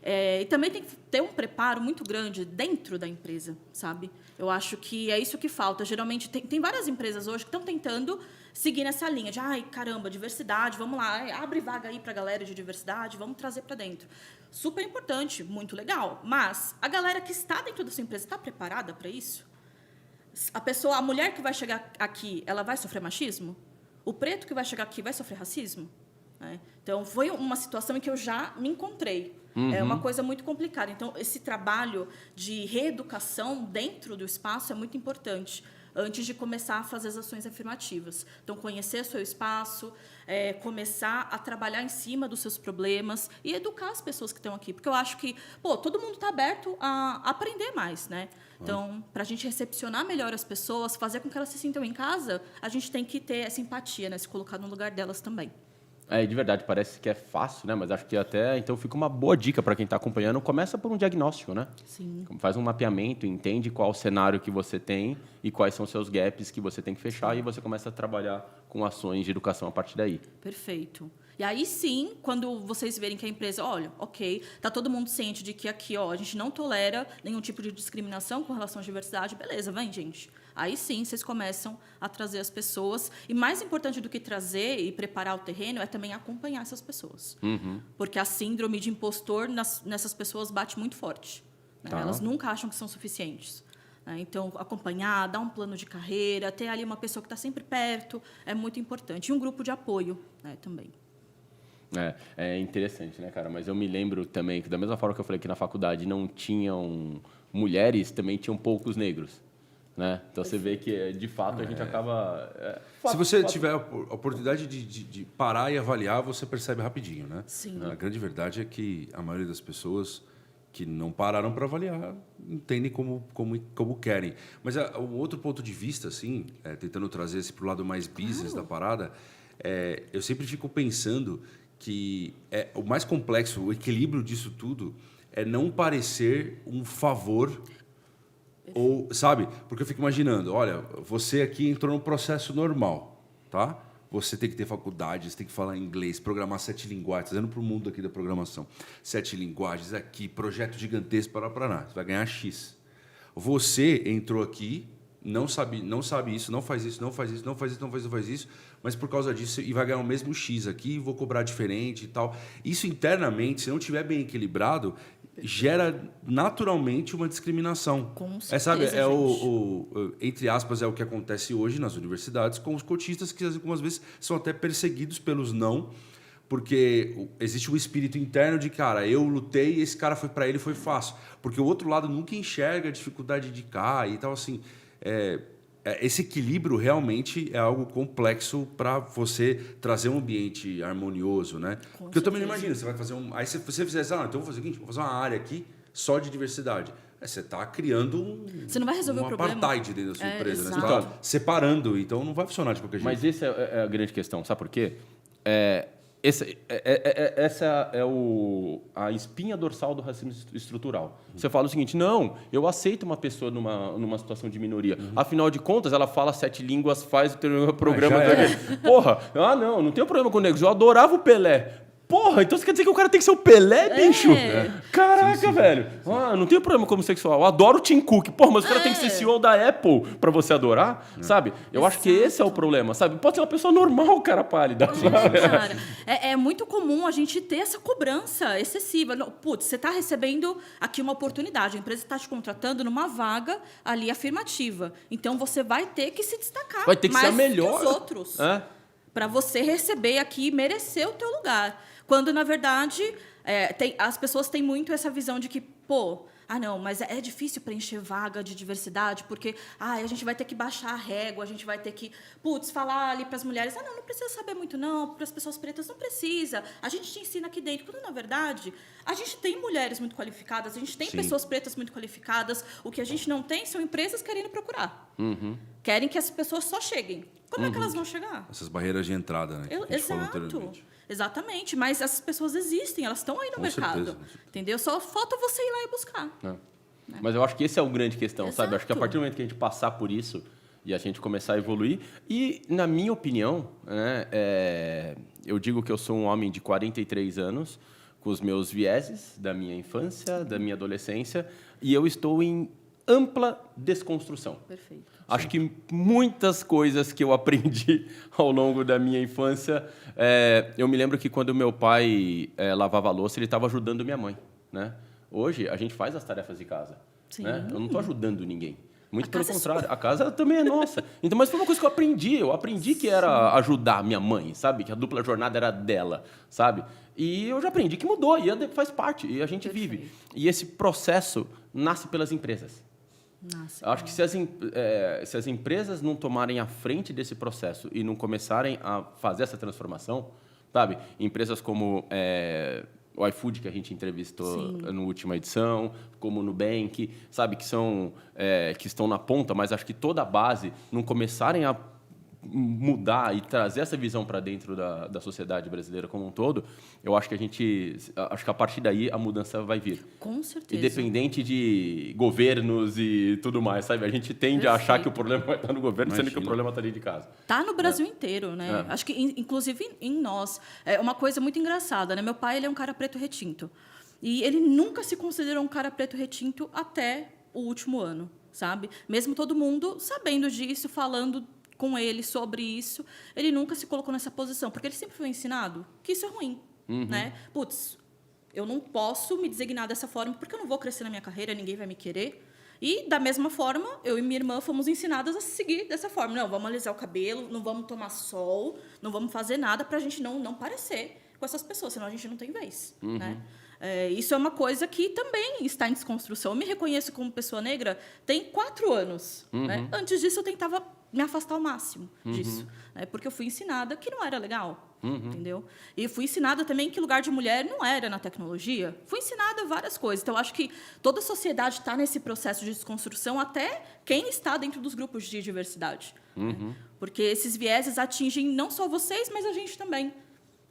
E também tem que ter um preparo muito grande dentro da empresa, sabe? Eu acho que é isso que falta. Geralmente, tem várias empresas hoje que estão tentando seguir nessa linha de, ai, caramba, diversidade, vamos lá, abre vaga aí pra galera de diversidade, vamos trazer para dentro. Super importante, muito legal. Mas a galera que está dentro da sua empresa está preparada para isso? A mulher que vai chegar aqui, ela vai sofrer machismo? O preto que vai chegar aqui vai sofrer racismo? Né? Então, foi uma situação em que eu já me encontrei. É uma coisa muito complicada. Então, esse trabalho de reeducação dentro do espaço é muito importante, antes de começar a fazer as ações afirmativas. Então, conhecer o seu espaço, começar a trabalhar em cima dos seus problemas e educar as pessoas que estão aqui. Porque eu acho que, todo mundo está aberto a aprender mais, né? Então, para a gente recepcionar melhor as pessoas, fazer com que elas se sintam em casa, a gente tem que ter essa empatia, né? Se colocar no lugar delas também.
De verdade, parece que é fácil, né? Mas acho que até, então, fica uma boa dica para quem está acompanhando. Começa por um diagnóstico, né?
Sim.
Faz um mapeamento, entende qual o cenário que você tem e quais são os seus gaps que você tem que fechar, e você começa a trabalhar com ações de educação a partir daí.
Perfeito. E aí sim, quando vocês verem que a empresa, olha, ok, tá todo mundo ciente de que aqui, a gente não tolera nenhum tipo de discriminação com relação à diversidade, beleza, vem, gente. Aí sim, vocês começam a trazer as pessoas. E mais importante do que trazer e preparar o terreno é também acompanhar essas pessoas. Porque a síndrome de impostor nessas pessoas bate muito forte. Né?
Tá.
Elas nunca acham que são suficientes. Né? Então, acompanhar, dar um plano de carreira, ter ali uma pessoa que está sempre perto, é muito importante. E um grupo de apoio, né, também.
É interessante, né, cara? Mas eu me lembro também que, da mesma forma que eu falei que na faculdade não tinham mulheres, também tinham poucos negros. Né? Então, você vê que, de fato, a gente acaba...
Se você tiver a oportunidade de parar e avaliar, você percebe rapidinho, né?
Sim.
A grande verdade é que a maioria das pessoas que não pararam para avaliar entendem como querem. Mas um outro ponto de vista, assim, tentando trazer esse para o lado mais business da parada, eu sempre fico pensando que o mais complexo, o equilíbrio disso tudo, é não parecer um favor... Ou, sabe? Porque eu fico imaginando, olha, você aqui entrou num processo normal, tá? Você tem que ter faculdade, você tem que falar inglês, programar 7 linguagens, trazendo para o mundo aqui da programação. 7 linguagens aqui, projeto gigantesco, para você vai ganhar X. Você entrou aqui, não sabe isso, não faz isso, não faz isso, não faz isso, não faz isso, não faz isso, mas por causa disso, e vai ganhar o mesmo X aqui, vou cobrar diferente e tal. Isso internamente, se não estiver bem equilibrado, gera naturalmente uma discriminação.
Com certeza,
entre aspas, é o que acontece hoje nas universidades com os cotistas, que algumas vezes são até perseguidos pelos não, porque existe um espírito interno de, cara, eu lutei e esse cara foi para ele, foi fácil. Porque o outro lado nunca enxerga a dificuldade de cá e tal, assim... esse equilíbrio realmente é algo complexo para você trazer um ambiente harmonioso, né? Porque eu também não imagino, você vai fazer aí se você fizer então vou fazer o seguinte, vou fazer uma área aqui só de diversidade. Você está criando
você não vai resolver o problema.
apartheid dentro da sua empresa, né? Você
Exato.
está separando, então não vai funcionar de qualquer jeito.
Mas essa é a grande questão, sabe por quê? Essa é a espinha dorsal do racismo estrutural. Você fala o seguinte, não, eu aceito uma pessoa numa situação de minoria. Afinal de contas, ela fala 7 línguas, faz o programa... Porra, não tenho problema com negros. Eu adorava o Pelé. Porra, então você quer dizer que o cara tem que ser o Pelé, bicho? Caraca, velho. Não tenho problema com homossexual. Eu adoro o Tim Cook. Porra, mas o cara tem que ser CEO da Apple pra você adorar, sabe? Eu acho que esse é o problema, sabe? Pode ser uma pessoa normal, cara pálida.
Cara, é muito comum a gente ter essa cobrança excessiva. Putz, você está recebendo aqui uma oportunidade. A empresa está te contratando numa vaga ali afirmativa. Então, você vai ter que se destacar.
Vai ter que ser a melhor.
Que os outros. Para você receber aqui e merecer o teu lugar. Quando, na verdade, as pessoas têm muito essa visão de que, não, mas é difícil preencher vaga de diversidade, porque a gente vai ter que baixar a régua, a gente vai ter que, falar ali para as mulheres, não precisa saber muito não, para as pessoas pretas não precisa, a gente te ensina aqui dentro. Quando, na verdade, a gente tem mulheres muito qualificadas, a gente tem pessoas pretas muito qualificadas, o que a gente não tem são empresas querendo procurar. Querem que as pessoas só cheguem. Como é que elas vão chegar?
Essas barreiras de entrada, né?
Exato. Exatamente, mas essas pessoas existem, elas estão aí no mercado.
Certeza.
Entendeu? Só falta você ir lá e buscar.
Mas eu acho que esse é o grande questão,
Exato.
sabe? Acho que a partir do momento que a gente passar por isso e a gente começar a evoluir... E, na minha opinião, né, eu digo que eu sou um homem de 43 anos, com os meus vieses da minha infância, da minha adolescência, e eu estou em ampla desconstrução.
Perfeito.
Acho que muitas coisas que eu aprendi ao longo da minha infância... eu me lembro que quando meu pai lavava a louça, ele estava ajudando minha mãe, né? Hoje, a gente faz as tarefas de casa.
Sim.
Né? Eu não estou ajudando ninguém. Muito pelo
casa é
contrário, a casa também é nossa. Então, mas foi uma coisa que eu aprendi. Eu aprendi que era ajudar minha mãe, sabe? Que a dupla jornada era dela, sabe? E eu já aprendi que mudou, e faz parte, e a gente vive. E esse processo nasce pelas empresas.
Nossa,
Eu acho que se as empresas não tomarem a frente desse processo e não começarem a fazer essa transformação, sabe? Empresas como o iFood, que a gente entrevistou na última edição, como o Nubank, sabe? Que estão na ponta, mas acho que toda a base não começarem a mudar e trazer essa visão para dentro da sociedade brasileira como um todo, eu acho que acho que a partir daí a mudança vai vir.
Com certeza.
Independente de governos e tudo mais, sabe? A gente tende a achar que o problema vai estar no governo, sendo que o problema está dentro de casa.
Tá no Brasil inteiro, né? Acho que, inclusive, em nós. É uma coisa muito engraçada, né? Meu pai, ele é um cara preto retinto. E ele nunca se considerou um cara preto retinto até o último ano, sabe? Mesmo todo mundo sabendo disso, falando com ele sobre isso, ele nunca se colocou nessa posição, porque ele sempre foi ensinado que isso é ruim, né? Putz, eu não posso me designar dessa forma porque eu não vou crescer na minha carreira, ninguém vai me querer. E, da mesma forma, eu e minha irmã fomos ensinadas a seguir dessa forma. Não, vamos alisar o cabelo, não vamos tomar sol, não vamos fazer nada para a gente não parecer com essas pessoas, senão a gente não tem vez, né? Isso é uma coisa que também está em desconstrução. Eu me reconheço como pessoa negra tem 4 anos. Né? Antes disso, eu tentava me afastar ao máximo disso. Né? Porque eu fui ensinada que não era legal. Entendeu? E fui ensinada também que lugar de mulher não era na tecnologia. Fui ensinada várias coisas. Então, acho que toda a sociedade está nesse processo de desconstrução, até quem está dentro dos grupos de diversidade. Né? Porque esses vieses atingem não só vocês, mas a gente também.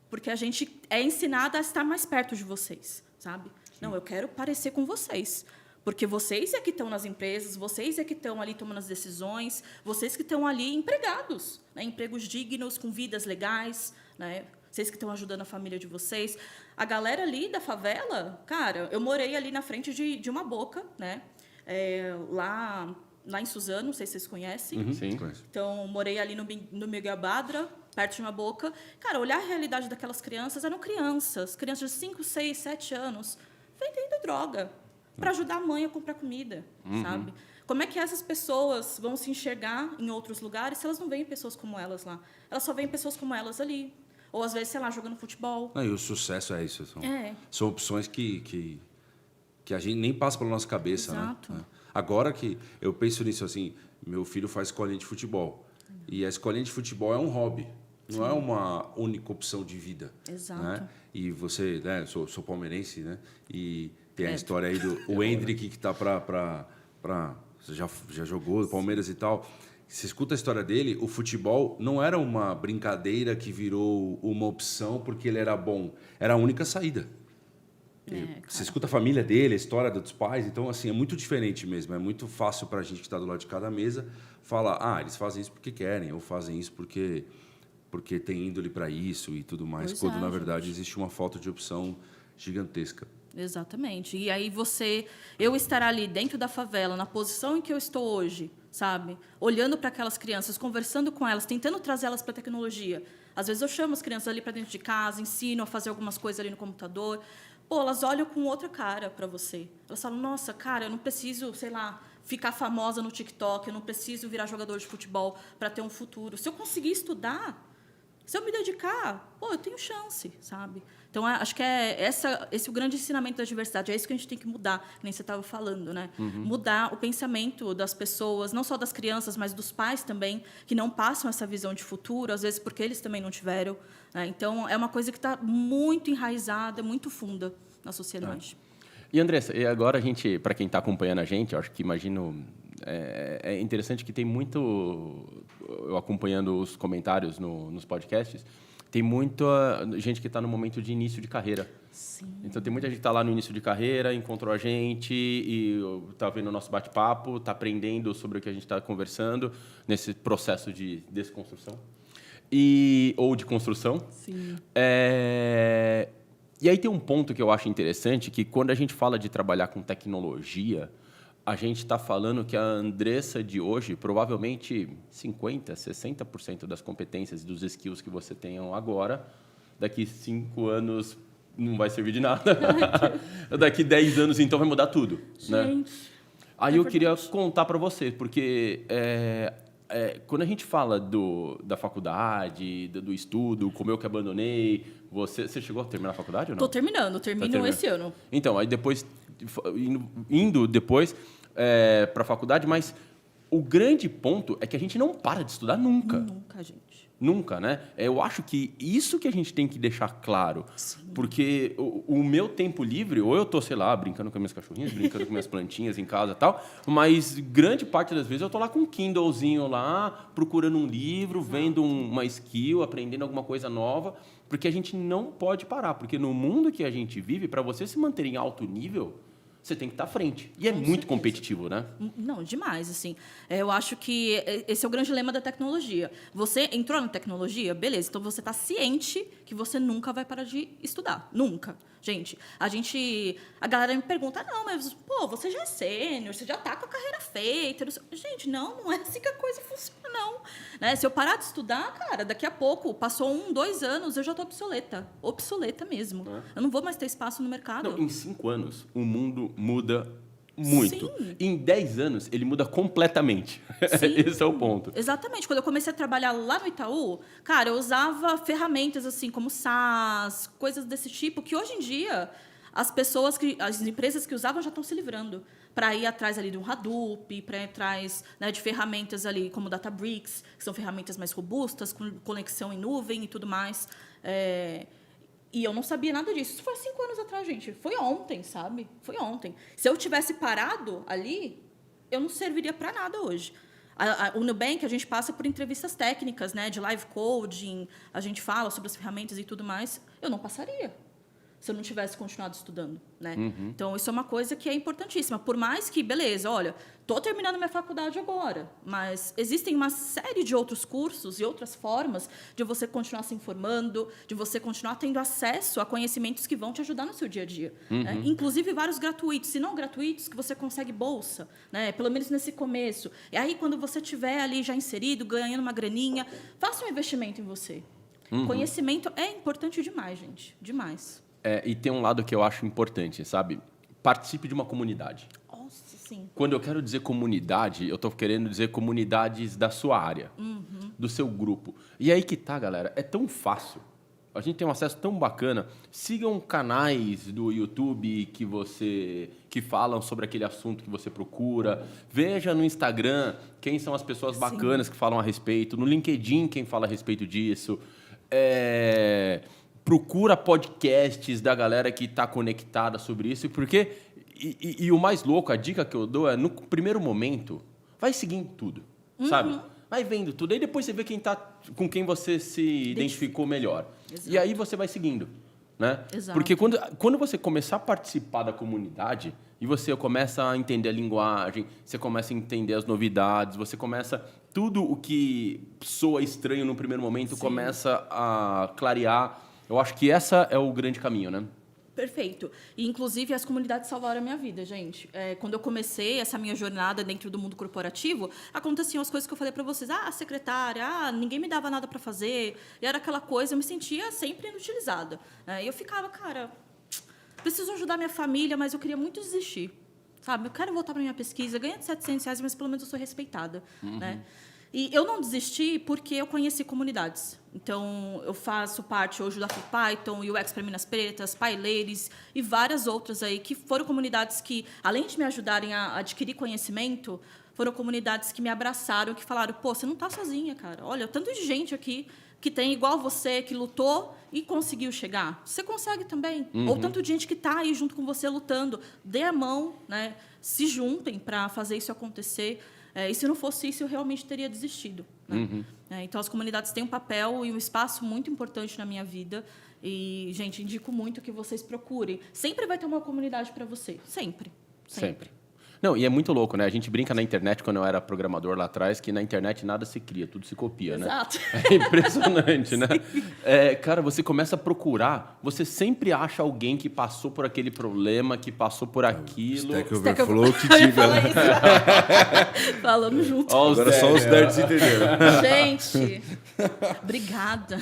Porque a gente é ensinada a estar mais perto de vocês, sabe? Não, eu quero parecer com vocês. Porque vocês é que estão nas empresas, vocês é que estão ali tomando as decisões, vocês que estão ali empregados, né? Empregos dignos, com vidas legais, né? Vocês que estão ajudando a família de vocês. A galera ali da favela, cara, eu morei ali na frente de uma boca, né? Lá em Suzano, não sei se vocês conhecem.
Sim.
Então, morei ali no Miguel Badra, perto de uma boca. Cara, olhar a realidade daquelas crianças, eram crianças de 5, 6, 7 anos, vendendo droga para ajudar a mãe a comprar comida, sabe? Como é que essas pessoas vão se enxergar em outros lugares se elas não veem pessoas como elas lá? Elas só veem pessoas como elas ali. Ou, às vezes, sei lá, jogando futebol.
Não, e o sucesso é isso. São opções que a gente nem passa pela nossa cabeça.
Exato.
Né? Agora que eu penso nisso, assim, meu filho faz escolinha de futebol. E a escolinha de futebol é um hobby. Não é uma única opção de vida.
Exato.
Né? E você, né, sou palmeirense, né? E tem a história aí do Hendrick, que está você já jogou Palmeiras e tal. Você escuta a história dele, o futebol não era uma brincadeira que virou uma opção porque ele era bom. Era a única saída. Você escuta a família dele, a história dos pais, então assim é muito diferente mesmo. É muito fácil para a gente que está do lado de cada mesa falar, eles fazem isso porque querem, ou fazem isso porque tem índole para isso e tudo mais. Quando na verdade existe uma falta de opção gigantesca.
Exatamente. E aí eu estar ali dentro da favela, na posição em que eu estou hoje, sabe? Olhando para aquelas crianças, conversando com elas, tentando trazer elas para a tecnologia. Às vezes eu chamo as crianças ali para dentro de casa, ensino a fazer algumas coisas ali no computador. Pô, elas olham com outra cara para você. Elas falam, nossa, cara, eu não preciso, sei lá, ficar famosa no TikTok, eu não preciso virar jogador de futebol para ter um futuro. Se eu conseguir estudar, se eu me dedicar, eu tenho chance, sabe? Então, acho que esse é o grande ensinamento da diversidade. É isso que a gente tem que mudar, que nem você estava falando, né? Mudar o pensamento das pessoas, não só das crianças, mas dos pais também, que não passam essa visão de futuro, às vezes porque eles também não tiveram. Né? Então, é uma coisa que está muito enraizada, muito funda na sociedade.
E, Andressa, e agora a gente, para quem está acompanhando a gente, eu acho que imagino... É interessante que tem muito... Eu acompanhando os comentários nos podcasts, tem muita gente que está no momento de início de carreira.
Sim.
Então, tem muita gente que está lá no início de carreira, encontrou a gente e está vendo o nosso bate-papo, está aprendendo sobre o que a gente está conversando nesse processo de desconstrução ou de construção.
Sim.
E aí tem um ponto que eu acho interessante, que quando a gente fala de trabalhar com tecnologia, a gente está falando que a Andressa de hoje, provavelmente 50%, 60% das competências e dos skills que você tem agora, daqui 5 anos não vai servir de nada. Daqui 10 anos, então, vai mudar tudo.
Gente,
né? Aí eu queria contar para você, porque quando a gente fala da faculdade, do estudo, como eu que abandonei, você chegou a terminar a faculdade ou não?
Tô terminando, termino esse ano.
Então, aí depois, indo depois para a faculdade, mas o grande ponto é que a gente não para de estudar nunca.
Nunca, gente.
Nunca, né? Eu acho que isso que a gente tem que deixar claro.
Sim.
Porque o meu tempo livre, ou eu tô, sei lá, brincando com minhas cachorrinhas, brincando com minhas plantinhas em casa e tal, mas grande parte das vezes eu tô lá com um Kindlezinho lá, procurando um livro, vendo uma skill, aprendendo alguma coisa nova, porque a gente não pode parar. Porque no mundo que a gente vive, para você se manter em alto nível, você tem que estar à frente. E é muito competitivo, né?
Não, demais, assim. Eu acho que esse é o grande lema da tecnologia. Você entrou na tecnologia, beleza, então você está ciente que você nunca vai parar de estudar. Nunca. Gente, a galera me pergunta, não, mas, pô, você já é sênior, você já está com a carreira feita. Gente, não é assim que a coisa funciona, não. Né? Se eu parar de estudar, cara, daqui a pouco, passou 1, 2 anos, eu já estou obsoleta. Obsoleta mesmo. Eu não vou mais ter espaço no mercado.
Não, em 5 anos, o mundo muda muito.
Sim.
Em 10 anos, ele muda completamente. Esse é o ponto.
Exatamente. Quando eu comecei a trabalhar lá no Itaú, cara, eu usava ferramentas assim como SaaS, coisas desse tipo, que hoje em dia as empresas que usavam já estão se livrando para ir atrás ali de um Hadoop, para ir atrás, né, de ferramentas ali como Databricks, que são ferramentas mais robustas, com conexão em nuvem e tudo mais. E eu não sabia nada disso. Isso foi 5 anos atrás, gente. Foi ontem, sabe? Foi ontem. Se eu tivesse parado ali, eu não serviria para nada hoje. O Nubank, a gente passa por entrevistas técnicas, né, de live coding, a gente fala sobre as ferramentas e tudo mais. Eu não passaria se eu não tivesse continuado estudando, né? Então, isso é uma coisa que é importantíssima. Por mais que, beleza, olha, estou terminando minha faculdade agora, mas existem uma série de outros cursos e outras formas de você continuar se informando, de você continuar tendo acesso a conhecimentos que vão te ajudar no seu dia a dia. Né? Inclusive, vários gratuitos, se não gratuitos, que você consegue bolsa, né? Pelo menos nesse começo. E aí, quando você estiver ali já inserido, ganhando uma graninha, faça um investimento em você. Conhecimento é importante demais, gente. Demais.
E tem um lado que eu acho importante, sabe? Participe de uma comunidade.
Nossa, sim.
Quando eu quero dizer comunidade, eu estou querendo dizer comunidades da sua área, do seu grupo. E aí que tá, galera, é tão fácil. A gente tem um acesso tão bacana. Sigam canais do YouTube que falam sobre aquele assunto que você procura. Veja no Instagram quem são as pessoas bacanas que falam a respeito. No LinkedIn, quem fala a respeito disso. Procura podcasts da galera que está conectada sobre isso, porque e o mais louco, a dica que eu dou é, no primeiro momento, vai seguindo tudo, sabe? Vai vendo tudo, aí depois você vê com quem você se identificou melhor.
Exato.
E aí você vai seguindo, né?
Exato.
Porque quando você começar a participar da comunidade e você começa a entender a linguagem, você começa a entender as novidades, você começa... Tudo o que soa estranho no primeiro momento começa a clarear. Eu acho que essa é o grande caminho, né?
Perfeito. E, inclusive, as comunidades salvaram a minha vida, gente. Quando eu comecei essa minha jornada dentro do mundo corporativo, aconteciam as coisas que eu falei para vocês. Secretária, ninguém me dava nada para fazer. E era aquela coisa, eu me sentia sempre inutilizada. E eu ficava, cara, preciso ajudar minha família, mas eu queria muito desistir. Sabe? Eu quero voltar para minha pesquisa, ganhar de R$700, mas pelo menos eu sou respeitada, né? E eu não desisti porque eu conheci comunidades. Então, eu faço parte hoje da Python, UX para Minas Pretas, PyLadies e várias outras aí, que foram comunidades que, além de me ajudarem a adquirir conhecimento, foram comunidades que me abraçaram, que falaram, pô, você não está sozinha, cara. Olha, tanto de gente aqui que tem igual você, que lutou e conseguiu chegar. Você consegue também. Ou tanto de gente que está aí junto com você lutando. Dê a mão, né? Se juntem para fazer isso acontecer. E se não fosse isso, eu realmente teria desistido. Né? Então, as comunidades têm um papel e um espaço muito importante na minha vida. E, gente, indico muito que vocês procurem. Sempre vai ter uma comunidade para você. Sempre.
Não, e é muito louco, né? A gente brinca na internet, quando eu era programador lá atrás, que na internet nada se cria, tudo se copia,
Exato.
né? É impressionante, né? Cara, você começa a procurar, você sempre acha alguém que passou por aquele problema, que passou por aquilo.
Stack Overflow que diga,
falar
né?
isso. Falamos junto.
Ó,
Agora só os nerds entenderam.
Gente, obrigada.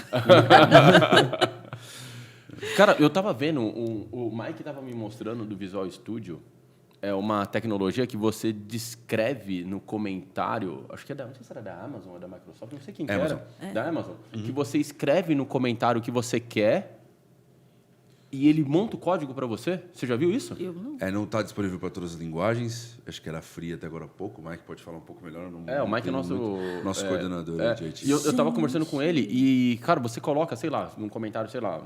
Cara, eu tava vendo, o Mike tava me mostrando do Visual Studio, é uma tecnologia que você descreve no comentário, acho que não sei se era da Amazon ou da Microsoft, não sei quem que
Amazon.
era, da Amazon, que você escreve no comentário o que você quer e ele monta o código para você. Você já viu isso?
Eu não.
Não está disponível para todas as linguagens. Acho que era free até agora há pouco. O Mike pode falar um pouco melhor. Eu não
O Mike é nosso...
nosso coordenador. Gente.
E eu tava conversando com ele e, cara, você coloca, sei lá, num comentário, sei lá,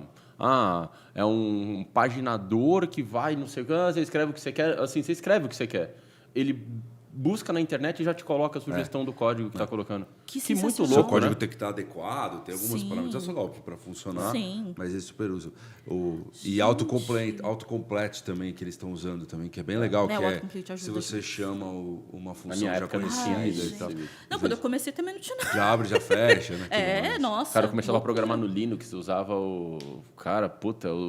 é um paginador que vai, não sei o que, você escreve o que você quer, assim, você escreve o que você quer. Ele busca na internet e já te coloca a sugestão do código que tá colocando.
Que
muito
sensacional.
O seu
louco,
código
né?
tem que estar adequado, tem algumas
Sim.
parametrizações, óbvio, para funcionar,
Sim.
mas eles super usam. E autocomplete também, que eles estão usando também, que é bem legal,
Né,
que
o
é
autocomplete ajuda
se você chama uma
Na
função
minha
já
época não
conhecida
tinha
Ai,
isso.
e tal.
Você
Não, quando eu comecei também não tinha nada.
Já abre, já fecha, né? tudo mais.
Nossa.
O cara começava a
loucura.
programar no Linux, usava o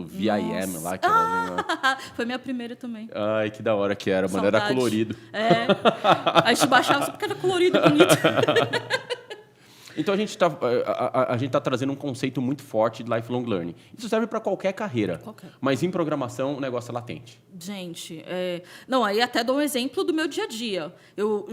VIM lá, que era...
Foi minha primeira também.
Ai, que da hora que era, mano. Era
Saudade.
colorido.
A gente baixava só porque era colorido e bonito.
Então a gente tá trazendo um conceito muito forte de lifelong learning. Isso serve para qualquer carreira.
Qualquer.
Mas em programação o negócio é latente.
Gente, não, aí até dou um exemplo do meu dia a dia. Eu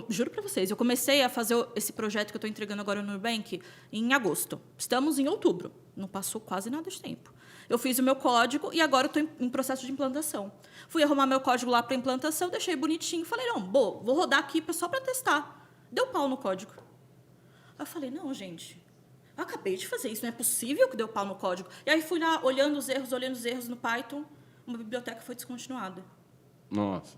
juro para vocês, eu comecei a fazer esse projeto que eu estou entregando agora no Nubank em agosto. Estamos em outubro. Não passou quase nada de tempo. Eu fiz o meu código e agora estou em processo de implantação. Fui arrumar meu código lá para implantação, deixei bonitinho. Falei, não, vou rodar aqui só para testar. Deu pau no código. Aí eu falei, não, gente, eu acabei de fazer isso, não é possível que deu pau no código. E aí fui lá, olhando os erros no Python, uma biblioteca foi descontinuada.
Nossa.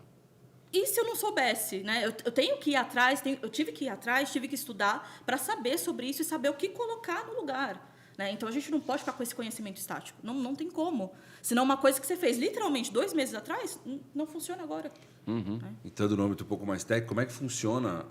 E se eu não soubesse, né? Eu tenho que ir atrás, eu tive que ir atrás, tive que estudar para saber sobre isso e saber o que colocar no lugar. Né? Então, a gente não pode ficar com esse conhecimento estático. Não tem como. Senão, uma coisa que você fez literalmente 2 meses atrás, não funciona agora.
Então, do nome um pouco mais técnico, como é que funciona,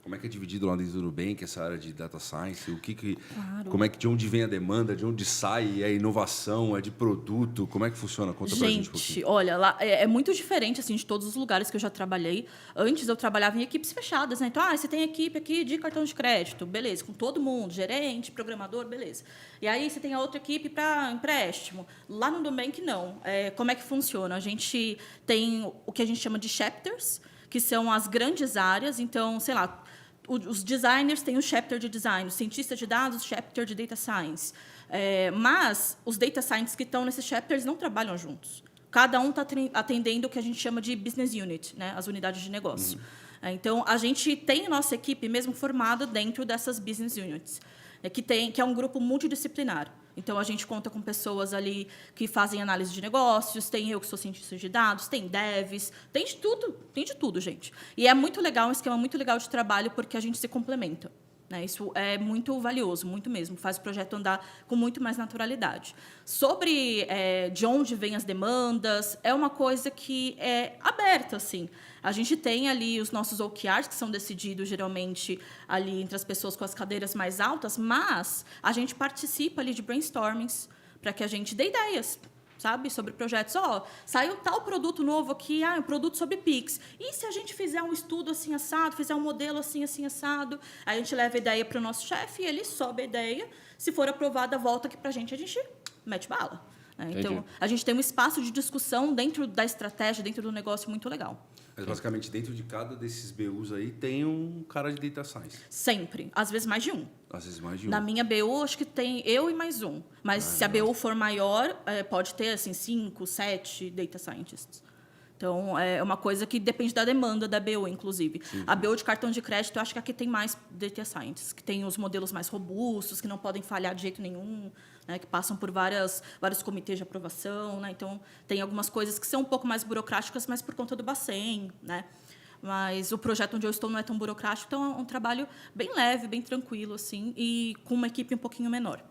como é que é dividido lá dentro do Nubank essa área de data science?
Claro.
Como é que, de onde vem a demanda, de onde sai, é inovação, é de produto? Como é que funciona? Conta pra gente um pouquinho.
Olha, lá é muito diferente assim de todos os lugares que eu já trabalhei. Antes eu trabalhava em equipes fechadas, né? Então, você tem equipe aqui de cartão de crédito, beleza, com todo mundo, gerente, programador, beleza. E aí você tem a outra equipe para empréstimo. Lá no Nubank não. Como é que funciona? A gente tem o que a gente chama de chapters, que são as grandes áreas. Então, sei lá, os designers têm o chapter de design, os cientistas de dados, o chapter de data science. Mas os data scientists que estão nesses chapters não trabalham juntos. Cada um está atendendo o que a gente chama de business unit, né? As unidades de negócio. Então, a gente tem a nossa equipe mesmo formada dentro dessas business units, que é um grupo multidisciplinar. Então, a gente conta com pessoas ali que fazem análise de negócios, tem eu que sou cientista de dados, tem devs, tem de tudo, gente. E é muito legal, um esquema muito legal de trabalho, porque a gente se complementa. Né? Isso é muito valioso, muito mesmo. Faz o projeto andar com muito mais naturalidade. Sobre de onde vêm as demandas, é uma coisa que é aberta, assim. A gente tem ali os nossos OKRs, que são decididos geralmente ali entre as pessoas com as cadeiras mais altas, mas a gente participa ali de brainstormings para que a gente dê ideias, sabe, sobre projetos. Saiu tal produto novo aqui, um produto sobre Pix. E se a gente fizer um estudo assim assado, fizer um modelo assim assado, aí a gente leva a ideia para o nosso chefe e ele sobe a ideia. Se for aprovada, volta aqui para a gente mete bala. Né? Então, a gente tem um espaço de discussão dentro da estratégia, dentro do negócio muito legal.
Mas, basicamente, dentro de cada desses BUs aí, tem um cara de data science.
Sempre. Às vezes mais de um.
Às vezes mais de um.
Na minha BU, acho que tem eu e mais um. Mas se a BU for maior, pode ter assim, 5, 7 data scientists. Então, é uma coisa que depende da demanda da BU, inclusive. Sim. A BU de cartão de crédito, eu acho que aqui tem mais data scientists, que tem os modelos mais robustos, que não podem falhar de jeito nenhum, né, que passam por vários comitês de aprovação. Né, então, tem algumas coisas que são um pouco mais burocráticas, mas por conta do Bacen, né? Mas o projeto onde eu estou não é tão burocrático, então é um trabalho bem leve, bem tranquilo, assim, e com uma equipe um pouquinho menor.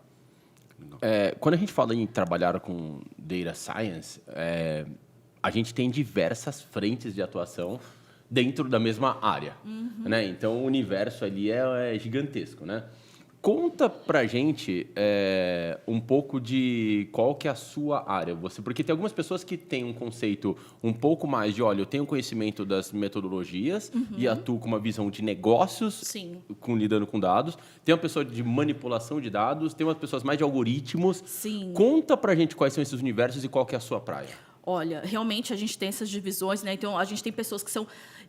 Quando a gente fala em trabalhar com data science, a gente tem diversas frentes de atuação dentro da mesma área. Né? Então, o universo ali é gigantesco, né? Conta pra gente um pouco de qual que é a sua área. Porque tem algumas pessoas que têm um conceito um pouco mais de, olha, eu tenho conhecimento das metodologias e atuo com uma visão de negócios,
Sim.
lidando com dados. Tem uma pessoa de manipulação de dados, tem umas pessoas mais de algoritmos.
Sim.
Conta pra gente quais são esses universos e qual que é a sua praia.
Olha, realmente a gente tem essas divisões, né? Então, a gente tem pessoas que são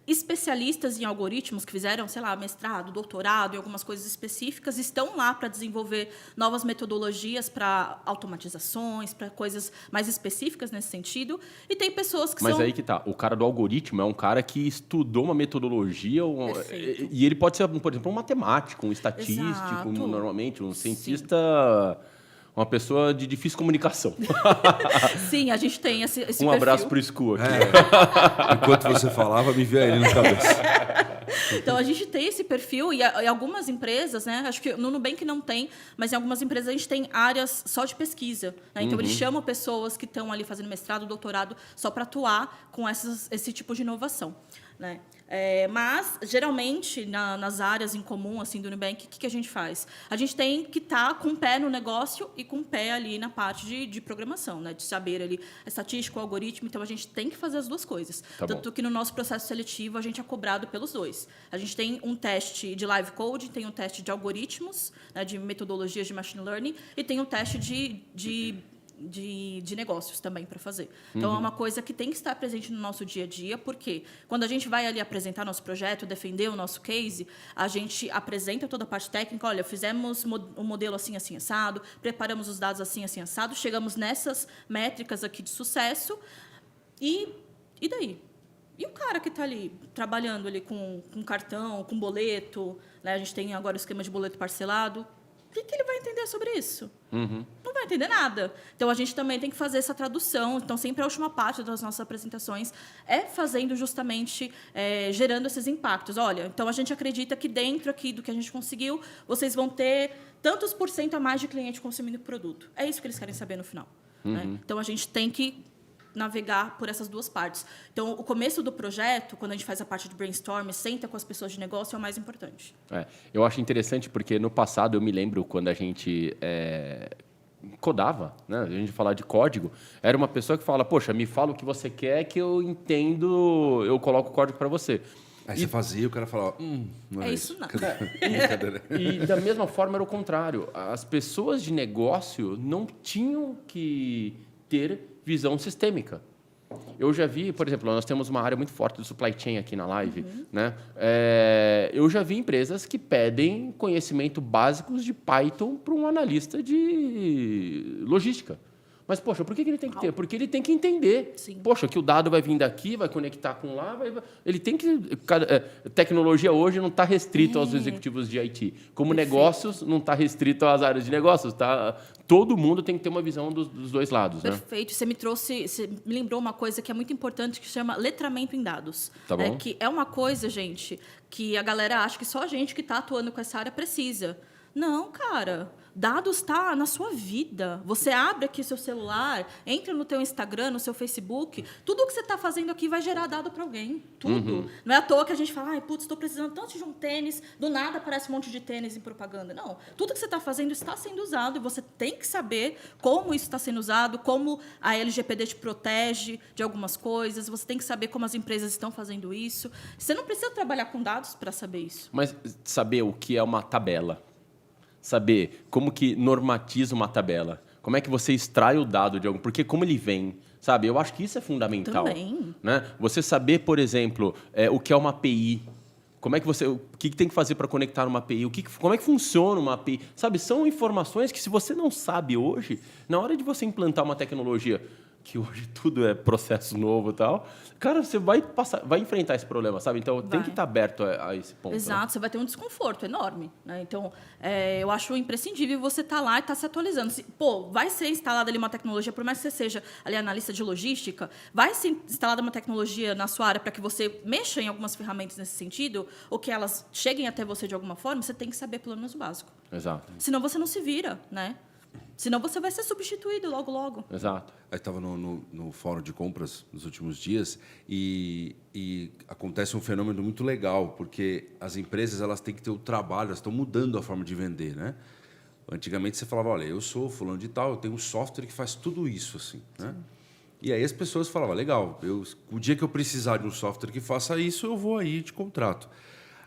especialistas em algoritmos, que fizeram, sei lá, mestrado, doutorado em algumas coisas específicas, estão lá para desenvolver novas metodologias para automatizações, para coisas mais específicas nesse sentido. E tem pessoas que
Mas
são...
aí que tá. O cara do algoritmo é um cara que estudou uma metodologia e ele pode ser, por exemplo, um matemático, um estatístico,
Exato.
normalmente, um cientista... Uma pessoa de difícil comunicação.
Sim, a gente tem esse perfil.
Um abraço pro Scu aqui.
Enquanto você falava, me veio ele na cabeça.
Então, a gente tem esse perfil e algumas empresas, né? Acho que no Nubank não tem, mas em algumas empresas a gente tem áreas só de pesquisa. Né? Então, eles chamam pessoas que estão ali fazendo mestrado, doutorado, só para atuar com esse tipo de inovação. Né? Mas, geralmente, nas áreas em comum assim, do Nubank, o que a gente faz? A gente tem que estar com o pé no negócio e com o pé ali na parte de programação, né? De saber ali a estatística, o algoritmo. Então, a gente tem que fazer as duas coisas. Tanto que no nosso processo seletivo, a gente é cobrado pelos dois. A gente tem um teste de live code, tem um teste de algoritmos, né, de metodologias de machine learning, e tem um teste de negócios também para fazer. Então, é uma coisa que tem que estar presente no nosso dia a dia, porque quando a gente vai ali apresentar nosso projeto, defender o nosso case, a gente apresenta toda a parte técnica, olha, fizemos um modelo assim, assim, assado, preparamos os dados assim, assim, assado, chegamos nessas métricas aqui de sucesso, e daí? E o cara que está ali, trabalhando ali com cartão, com boleto, né? A gente tem agora o esquema de boleto parcelado, o que ele vai entender sobre isso? Não vai entender nada. Então, a gente também tem que fazer essa tradução. Então, sempre a última parte das nossas apresentações é fazendo justamente, gerando esses impactos. Olha, então, a gente acredita que dentro aqui do que a gente conseguiu, vocês vão ter tantos % a mais de cliente consumindo o produto. É isso que eles querem saber no final. Né? Então, a gente tem que navegar por essas duas partes. Então, o começo do projeto, quando a gente faz a parte de brainstorm, senta com as pessoas de negócio, é o mais importante.
Eu acho interessante porque no passado eu me lembro quando a gente codava, né? A gente falar de código, era uma pessoa que fala, poxa, me fala o que você quer que eu entendo, eu coloco o código para você.
Aí você fazia e o cara falava, não é
isso não.
E da mesma forma era o contrário. As pessoas de negócio não tinham que ter visão sistêmica. Eu já vi, por exemplo, nós temos uma área muito forte do supply chain aqui na live, né? Eu já vi empresas que pedem conhecimento básicos de Python para um analista de logística. Mas, poxa, por que ele tem que ter? Porque ele tem que entender.
Sim.
Poxa, que o dado vai vir daqui, vai conectar com lá. Ele tem que... Tecnologia hoje não está restrito aos executivos de IT. Como negócios, não está restrito às áreas de negócios. Todo mundo tem que ter uma visão dos dois lados.
Perfeito. Né? Você me lembrou uma coisa que é muito importante, que se chama letramento em dados.
Tá bom.
Que é uma coisa, gente, que a galera acha que só a gente que está atuando com essa área precisa. Não, cara. Dados está na sua vida. Você abre aqui seu celular, entra no teu Instagram, no seu Facebook, tudo que você está fazendo aqui vai gerar dado para alguém. Tudo. Não é à toa que a gente fala, putz, estou precisando tanto de um tênis, do nada aparece um monte de tênis em propaganda. Não. Tudo que você está fazendo está sendo usado e você tem que saber como isso está sendo usado, como a LGPD te protege de algumas coisas, você tem que saber como as empresas estão fazendo isso. Você não precisa trabalhar com dados para saber isso.
Mas saber o que é uma tabela. Saber como que normatiza uma tabela. Como é que você extrai o dado de algum... Porque como ele vem, sabe? Eu acho que isso é fundamental.
Também.
Né? Você saber, por exemplo, o que é uma API. Como é que o que tem que fazer para conectar uma API? Como é que funciona uma API? Sabe, são informações que, se você não sabe hoje, na hora de você implantar uma tecnologia, que hoje tudo é processo novo e tal, cara, você vai enfrentar esse problema, sabe? Então, tem que estar aberto a esse ponto.
Exato,
né?
você vai ter um desconforto enorme. Né? Então, eu acho imprescindível você estar lá e estar se atualizando. Vai ser instalada ali uma tecnologia, por mais que você seja ali analista de logística, vai ser instalada uma tecnologia na sua área para que você mexa em algumas ferramentas nesse sentido, ou que elas cheguem até você de alguma forma, você tem que saber pelo menos o básico.
Exato.
Senão você não se vira, né? Senão você vai ser substituído logo, logo.
Exato.
Eu estava no fórum de compras nos últimos dias e acontece um fenômeno muito legal, porque as empresas elas têm que ter o trabalho, elas estão mudando a forma de vender, né? Antigamente você falava, olha, eu sou fulano de tal, eu tenho um software que faz tudo isso, assim, né? E aí as pessoas falavam, legal, o dia que eu precisar de um software que faça isso, eu vou aí de contrato.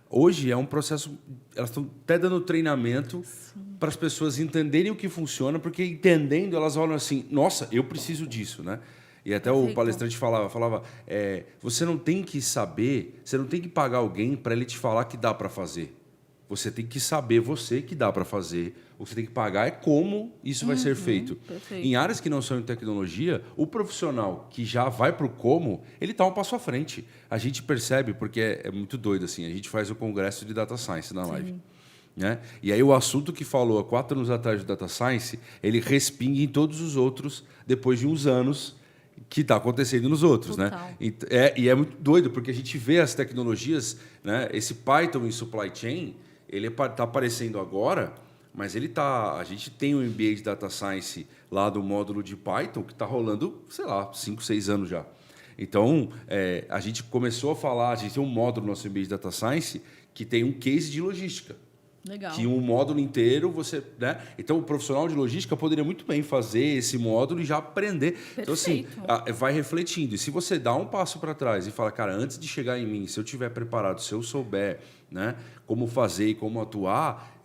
Hoje é um processo, elas estão até dando treinamento para as pessoas entenderem o que funciona, porque entendendo elas olham assim, nossa, eu preciso disso, né? E até o palestrante falava, você não tem que saber, você não tem que pagar alguém para ele te falar que dá para fazer. Você tem que saber você que dá para fazer. O que você tem que pagar é como isso vai ser feito.
Perfeito.
Em áreas que não são em tecnologia, o profissional que já vai para o como, ele está um passo à frente. A gente percebe, porque é muito doido, assim, a gente faz o congresso de Data Science na live. Né? E aí o assunto que falou há 4 anos atrás de Data Science, ele respinga em todos os outros depois de uns anos que está acontecendo nos outros. Né? E é muito doido, porque a gente vê as tecnologias, né? Esse Python em supply chain, ele está aparecendo agora, mas a gente tem um MBA de Data Science lá do módulo de Python que está rolando, sei lá, 5, 6 anos já. Então, a gente começou a falar, a gente tem um módulo no nosso MBA de Data Science que tem um case de logística.
Legal.
Que um módulo inteiro você... Né? Então, o profissional de logística poderia muito bem fazer esse módulo e já aprender.
Perfeito.
Então, assim, vai refletindo. E se você dá um passo para trás e fala, cara, antes de chegar em mim, se eu estiver preparado, se eu souber, né, como fazer e como atuar,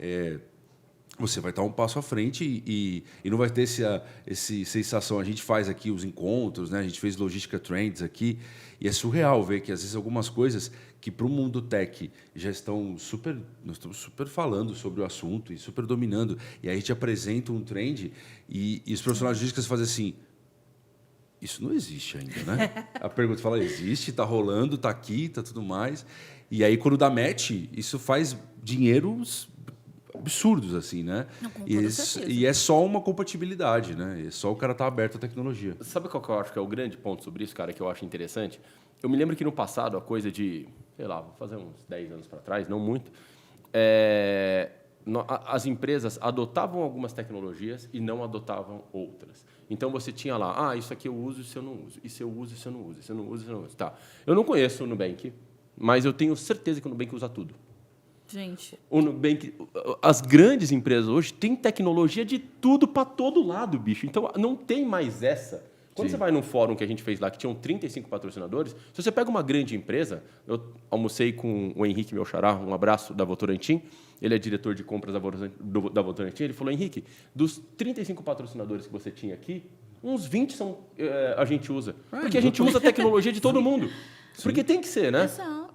você vai estar um passo à frente e não vai ter essa sensação. A gente faz aqui os encontros, né? A gente fez Logística Trends aqui, e é surreal ver que, às vezes, algumas coisas que, para o mundo tech, já estão super... Nós estamos super falando sobre o assunto e super dominando. E aí a gente apresenta um trend e os profissionais de logística fazem assim... Isso não existe ainda, né? A pergunta fala, existe, está rolando, está aqui, está tudo mais. E aí, quando dá match, isso faz dinheiros absurdos, assim, né?
Não, com
e,
toda certeza.
e é só uma compatibilidade, né? É só o cara estar aberto à tecnologia.
Sabe qual que eu acho que é o grande ponto sobre isso, cara, que eu acho interessante? Eu me lembro que no passado, a coisa de, sei lá, vou fazer uns 10 anos para trás, não muito, as empresas adotavam algumas tecnologias e não adotavam outras. Então, você tinha lá, isso aqui eu uso, isso eu não uso, isso eu uso, isso eu não uso, isso eu não uso, isso eu não uso. Tá. Eu não conheço o Nubank, mas eu tenho certeza que o Nubank usa tudo.
Gente.
O Nubank, as grandes empresas hoje têm tecnologia de tudo para todo lado, bicho. Então, não tem mais essa. Quando você vai num fórum que a gente fez lá, que tinham 35 patrocinadores, se você pega uma grande empresa, eu almocei com o Henrique, meu xará, um abraço, da Votorantim, ele é diretor de compras da Votorantim, ele falou, Henrique, dos 35 patrocinadores que você tinha aqui, uns 20 a gente usa. Porque a gente usa a tecnologia de todo mundo. Porque tem que ser, né?
Exato.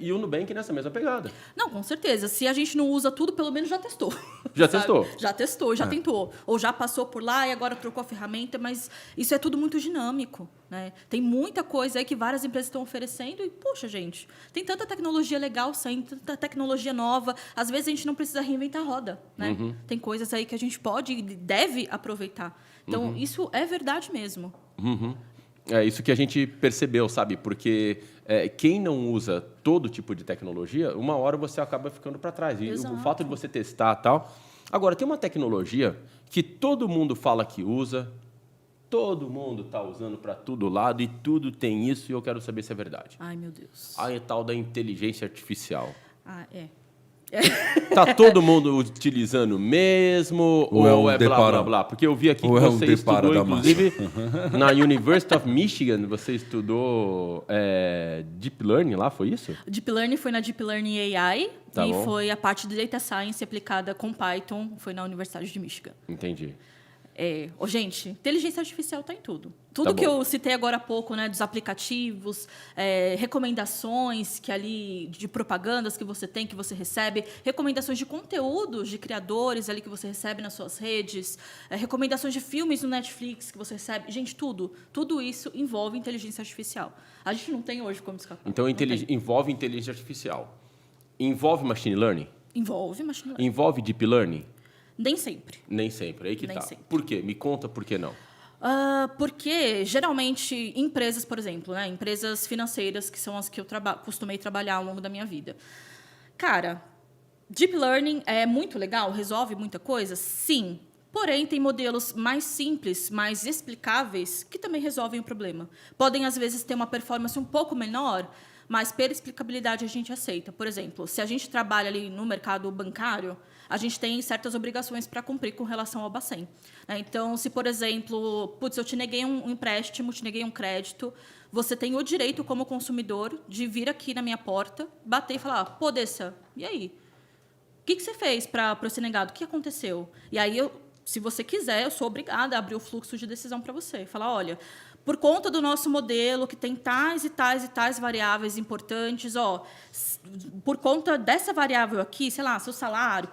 E o Nubank nessa mesma pegada.
Não, com certeza. Se a gente não usa tudo, pelo menos já testou.
Já
sabe?
testou?
Já testou, já tentou. Ou já passou por lá e agora trocou a ferramenta, mas isso é tudo muito dinâmico, né? Tem muita coisa aí que várias empresas estão oferecendo e, poxa, gente, tem tanta tecnologia legal saindo, tanta tecnologia nova. Às vezes a gente não precisa reinventar a roda, né? Tem coisas aí que a gente pode e deve aproveitar. Então, isso é verdade mesmo.
É isso que a gente percebeu, sabe? Porque quem não usa todo tipo de tecnologia, uma hora você acaba ficando para trás. E
Exato.
o fato de você testar e tal... Agora, tem uma tecnologia que todo mundo fala que usa, todo mundo está usando para todo lado e tudo tem isso e eu quero saber se é verdade.
Ai, meu Deus.
A tal da inteligência artificial.
É.
Tá todo mundo utilizando mesmo ou é blá, blá, blá? Porque eu vi aqui que você estudou, inclusive, na University of Michigan, você estudou Deep Learning lá, foi isso?
Deep Learning foi na Deep Learning AI
Tá
e
bom.
foi a parte de Data Science aplicada com Python, foi na Universidade de Michigan.
Entendi.
Gente, inteligência artificial está em tudo. Tudo
Tá
que
bom.
eu citei agora há pouco, né, dos aplicativos, recomendações que ali de propagandas que você tem, que você recebe, recomendações de conteúdos de criadores ali que você recebe nas suas redes, recomendações de filmes no Netflix que você recebe. Gente, tudo isso envolve inteligência artificial. A gente não tem hoje como escapar.
Então,
Não tem.
envolve inteligência artificial. Envolve machine learning?
Envolve machine learning.
Envolve deep learning?
Nem sempre.
Nem sempre. Aí que
Nem
tá.
sempre.
Por quê? Me conta por que não.
Porque, geralmente, empresas, por exemplo, né, empresas financeiras, que são as que eu costumei trabalhar ao longo da minha vida. Cara, Deep Learning é muito legal, resolve muita coisa? Sim. Porém, tem modelos mais simples, mais explicáveis, que também resolvem o problema. Podem, às vezes, ter uma performance um pouco menor, mas pela explicabilidade a gente aceita. Por exemplo, se a gente trabalha ali no mercado bancário, a gente tem certas obrigações para cumprir com relação ao Bacen. Então, se, por exemplo, eu te neguei um empréstimo, te neguei um crédito, você tem o direito, como consumidor, de vir aqui na minha porta, bater e falar, pô, Dessa, e aí? O que você fez para ser negado? O que aconteceu? E aí, se você quiser, eu sou obrigada a abrir o fluxo de decisão para você. Falar, olha, por conta do nosso modelo, que tem tais e tais e tais variáveis importantes, por conta dessa variável aqui, sei lá, seu salário,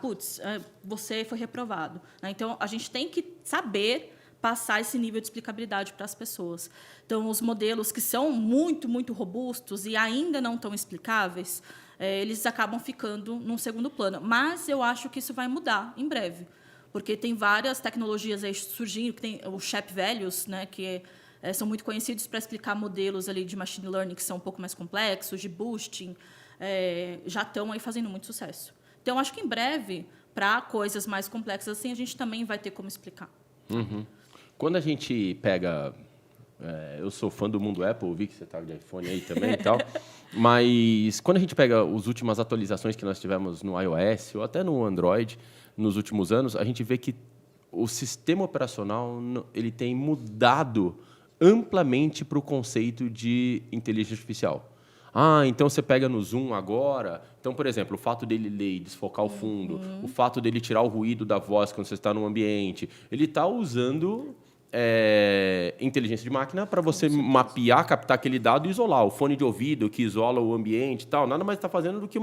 você foi reprovado. Então, a gente tem que saber passar esse nível de explicabilidade para as pessoas. Então, os modelos que são muito, muito robustos e ainda não tão explicáveis, eles acabam ficando num segundo plano. Mas eu acho que isso vai mudar em breve, porque tem várias tecnologias aí surgindo, que tem o Shep Values, né, que são muito conhecidos para explicar modelos ali de machine learning que são um pouco mais complexos, de boosting, já estão aí fazendo muito sucesso. Então, acho que em breve, para coisas mais complexas assim, a gente também vai ter como explicar.
Uhum. Quando a gente pega... eu sou fã do mundo Apple, vi que você está de iPhone aí também e tal, mas quando a gente pega as últimas atualizações que nós tivemos no iOS ou até no Android nos últimos anos, a gente vê que o sistema operacional ele tem mudado amplamente para o conceito de inteligência artificial. Então você pega no Zoom agora. Então, por exemplo, o fato dele ler e desfocar o fundo, o fato dele tirar o ruído da voz quando você está num ambiente, ele está usando inteligência de máquina para você mapear, captar aquele dado e isolar. O fone de ouvido que isola o ambiente e tal, nada mais está fazendo do que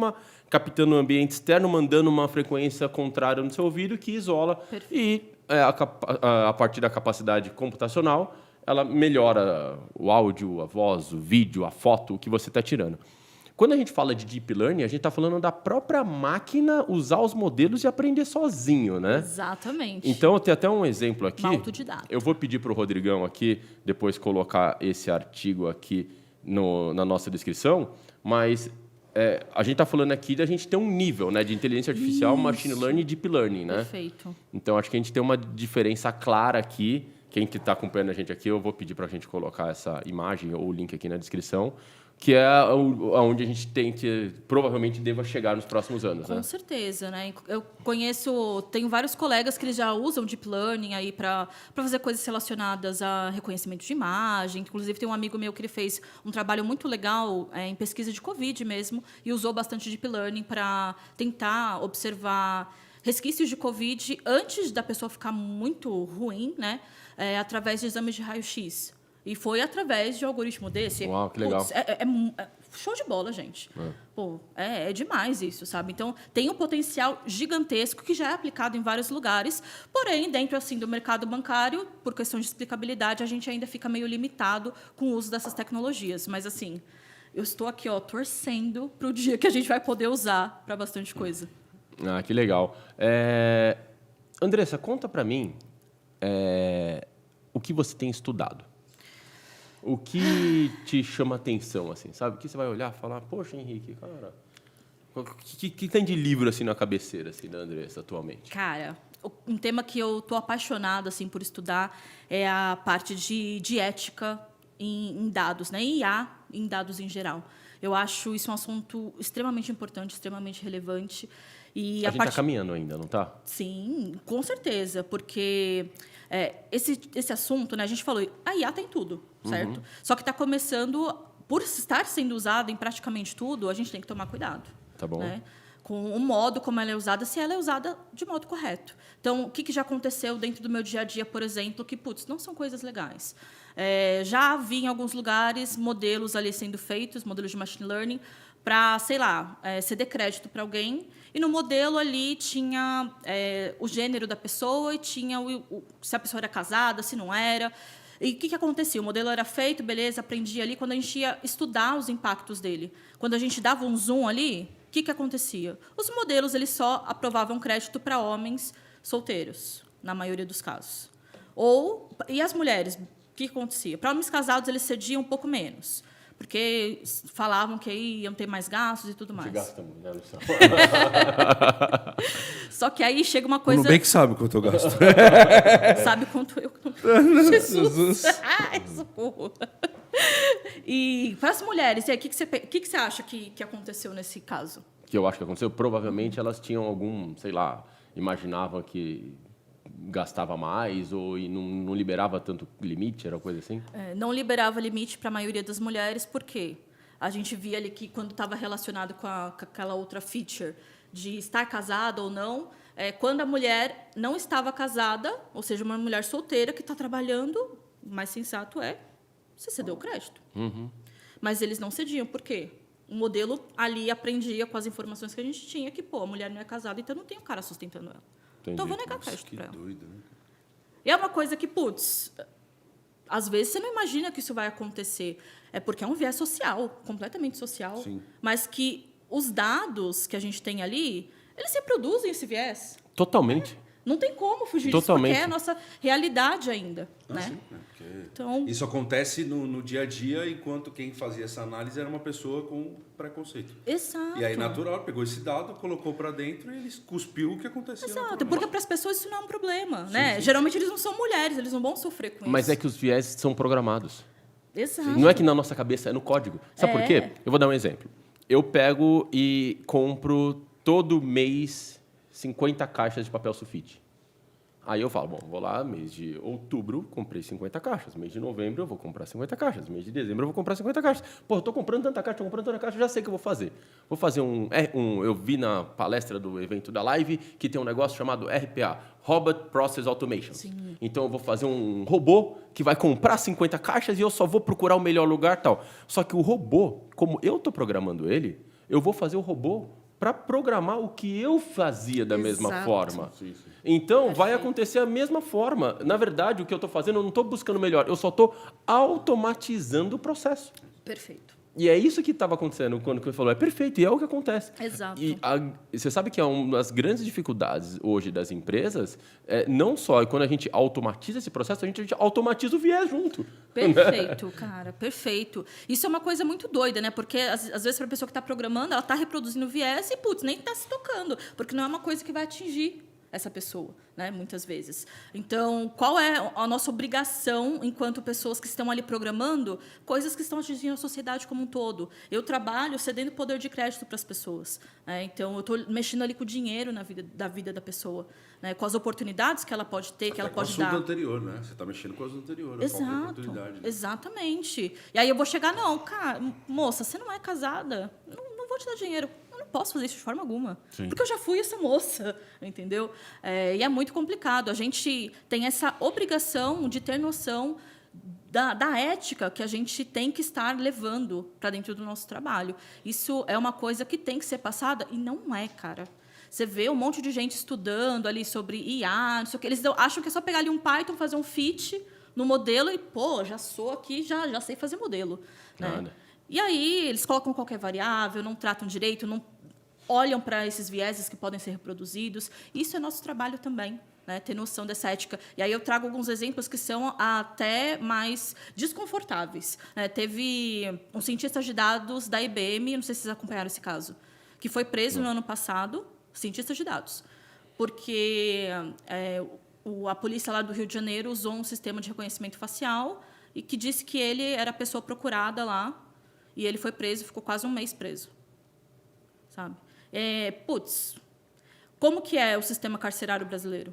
captando o ambiente externo, mandando uma frequência contrária no seu ouvido que isola. Perfeito. E a partir da capacidade computacional, ela melhora o áudio, a voz, o vídeo, a foto, o que você está tirando. Quando a gente fala de Deep Learning, a gente está falando da própria máquina usar os modelos e aprender sozinho, né?
Exatamente.
Então, eu tenho até um exemplo aqui.
Autodidata.
Eu vou pedir para o Rodrigão aqui, depois colocar esse artigo aqui na nossa descrição, mas a gente está falando aqui de a gente ter um nível, né, de inteligência artificial, machine learning e deep learning, né?
Perfeito.
Então, acho que a gente tem uma diferença clara aqui. Quem está acompanhando a gente aqui, eu vou pedir para a gente colocar essa imagem ou o link aqui na descrição, que é onde a gente provavelmente deva chegar nos próximos anos.
Com certeza, né? Eu tenho vários colegas que eles já usam Deep Learning aí para fazer coisas relacionadas a reconhecimento de imagem. Inclusive, tem um amigo meu que ele fez um trabalho muito legal em pesquisa de Covid mesmo e usou bastante Deep Learning para tentar observar resquícios de Covid antes da pessoa ficar muito ruim, né? Através de exames de raio-x. E foi através de um algoritmo desse.
Uau, que legal.
Show de bola, gente. É demais isso, sabe? Então, tem um potencial gigantesco que já é aplicado em vários lugares. Porém, dentro assim do mercado bancário, por questão de explicabilidade, a gente ainda fica meio limitado com o uso dessas tecnologias. Mas, assim, eu estou aqui torcendo para o dia que a gente vai poder usar para bastante coisa.
Que legal. Andressa, conta para mim o que você tem estudado. O que te chama atenção, assim, sabe? O que você vai olhar e falar, poxa, Henrique, cara, o que tem de livro assim na cabeceira assim, da Andressa atualmente?
Cara, um tema que eu tô apaixonada assim, por estudar é a parte de ética em dados, né? Em IA, em dados em geral. Eu acho isso um assunto extremamente importante, extremamente relevante. E
a gente está caminhando ainda, não está?
Sim, com certeza, porque esse assunto, né, a gente falou, a IA tem tudo, certo? Só que está começando, por estar sendo usado em praticamente tudo, a gente tem que tomar cuidado.
Tá bom.
Né? Com o modo como ela é usada, se ela é usada de modo correto. Então, o que já aconteceu dentro do meu dia a dia, por exemplo, que, não são coisas legais. Já vi em alguns lugares modelos ali sendo feitos, modelos de machine learning, para, sei lá, ceder crédito para alguém, e no modelo ali tinha o gênero da pessoa e tinha se a pessoa era casada, se não era. E o que acontecia? O modelo era feito, beleza, aprendia ali. Quando a gente ia estudar os impactos dele, quando a gente dava um zoom ali, o que acontecia? Os modelos eles só aprovavam crédito para homens solteiros, na maioria dos casos. E as mulheres, o que acontecia? Para homens casados, eles cediam um pouco menos. Porque falavam que iam ter mais gastos e tudo mais.
Gasta muito, né, Luciano?
Só que aí chega uma
O
coisa...
Nubank sabe quanto eu gasto.
Sabe quanto eu... Jesus! Ai, socorro! E para as mulheres, e aí, o que você acha que aconteceu nesse caso?
Que eu acho que aconteceu, provavelmente elas tinham algum, sei lá, imaginavam que gastava mais ou e não liberava tanto limite, era coisa assim?
Não liberava limite para a maioria das mulheres, por quê? A gente via ali que quando estava relacionado com aquela outra feature de estar casada ou não, quando a mulher não estava casada, ou seja, uma mulher solteira que está trabalhando, o mais sensato é você cedeu o crédito.
Uhum.
Mas eles não cediam, por quê? O modelo ali aprendia com as informações que a gente tinha que, a mulher não é casada, então não tem um cara sustentando ela.
Entendi.
Então eu vou negar crédito
Que
para ela.
doido, né?
E é uma coisa que, às vezes você não imagina que isso vai acontecer. É porque é um viés social, completamente social.
Sim.
Mas que os dados que a gente tem ali, eles reproduzem esse viés.
Totalmente.
Não tem como fugir
Totalmente.
disso, porque é a nossa realidade ainda. Né?
Sim, porque
Então,
isso acontece no dia a dia, enquanto quem fazia essa análise era uma pessoa com preconceito.
exato.
E aí, natural, pegou esse dado, colocou para dentro e ele cuspiu o que acontecia.
Exato,
naturalmente.
porque para as pessoas isso não é um problema. Né? Geralmente eles não são mulheres, eles não vão sofrer com
Mas
isso.
é que os viés são programados.
Exato.
Não é que na nossa cabeça, é no código. Sabe por quê? Eu vou dar um exemplo. Eu pego e compro todo mês 50 caixas de papel sulfite. Aí eu falo, bom, vou lá, mês de outubro, comprei 50 caixas. Mês de novembro, eu vou comprar 50 caixas. Mês de dezembro, eu vou comprar 50 caixas. Pô, eu tô comprando tanta caixa, já sei o que eu vou fazer. Vou fazer eu vi na palestra do evento da Live que tem um negócio chamado RPA, Robot Process Automation.
Sim.
Então, eu vou fazer um robô que vai comprar 50 caixas e eu só vou procurar o melhor lugar e tal. Só que o robô, como eu estou programando ele, eu vou fazer o robô para programar o que eu fazia da mesma
Exato.
forma.
Sim, sim.
Então, vai
Perfeito.
acontecer a mesma forma. Na verdade, o que eu estou fazendo, eu não estou buscando melhor, eu só estou automatizando o processo.
Perfeito.
E é isso que estava acontecendo quando você falou. É perfeito, e é o que acontece.
Exato.
E você sabe que é uma das grandes dificuldades hoje das empresas, não só quando a gente automatiza esse processo, a gente automatiza o viés junto.
Perfeito, cara, perfeito. Isso é uma coisa muito doida, né? Porque, às vezes, para a pessoa que está programando, ela está reproduzindo o viés e, nem está se tocando, porque não é uma coisa que vai atingir essa pessoa, né? Muitas vezes. Então, qual é a nossa obrigação enquanto pessoas que estão ali programando coisas que estão atingindo a sociedade como um todo? Eu trabalho cedendo poder de crédito para as pessoas, né? Então, eu estou mexendo ali com o dinheiro da vida da pessoa, né? Com as oportunidades que ela pode ter, que ela
Até com o
pode dar.
assunto anterior, né? Você está mexendo com o assunto anterior. A falta de
Exato,
oportunidade. Né?
exatamente. E aí eu vou chegar, não, cara, moça, você não é casada, não vou te dar dinheiro. Eu não posso fazer isso de forma alguma.
Sim.
Porque eu já fui essa moça, entendeu? E é muito complicado. A gente tem essa obrigação de ter noção da ética que a gente tem que estar levando para dentro do nosso trabalho. Isso é uma coisa que tem que ser passada e não é, cara. Você vê um monte de gente estudando ali sobre IA, não sei o que. Eles acham que é só pegar ali um Python, fazer um fit no modelo e, já sou aqui, já sei fazer modelo. Né?
Nada.
E aí eles colocam qualquer variável, não tratam direito, não olham para esses vieses que podem ser reproduzidos. Isso é nosso trabalho também, né? Ter noção dessa ética. E aí eu trago alguns exemplos que são até mais desconfortáveis. Teve um cientista de dados da IBM, não sei se vocês acompanharam esse caso, que foi preso no ano passado, cientista de dados, porque a polícia lá do Rio de Janeiro usou um sistema de reconhecimento facial e que disse que ele era a pessoa procurada lá, e ele foi preso, ficou quase um mês preso. Sabe? Como que é o sistema carcerário brasileiro?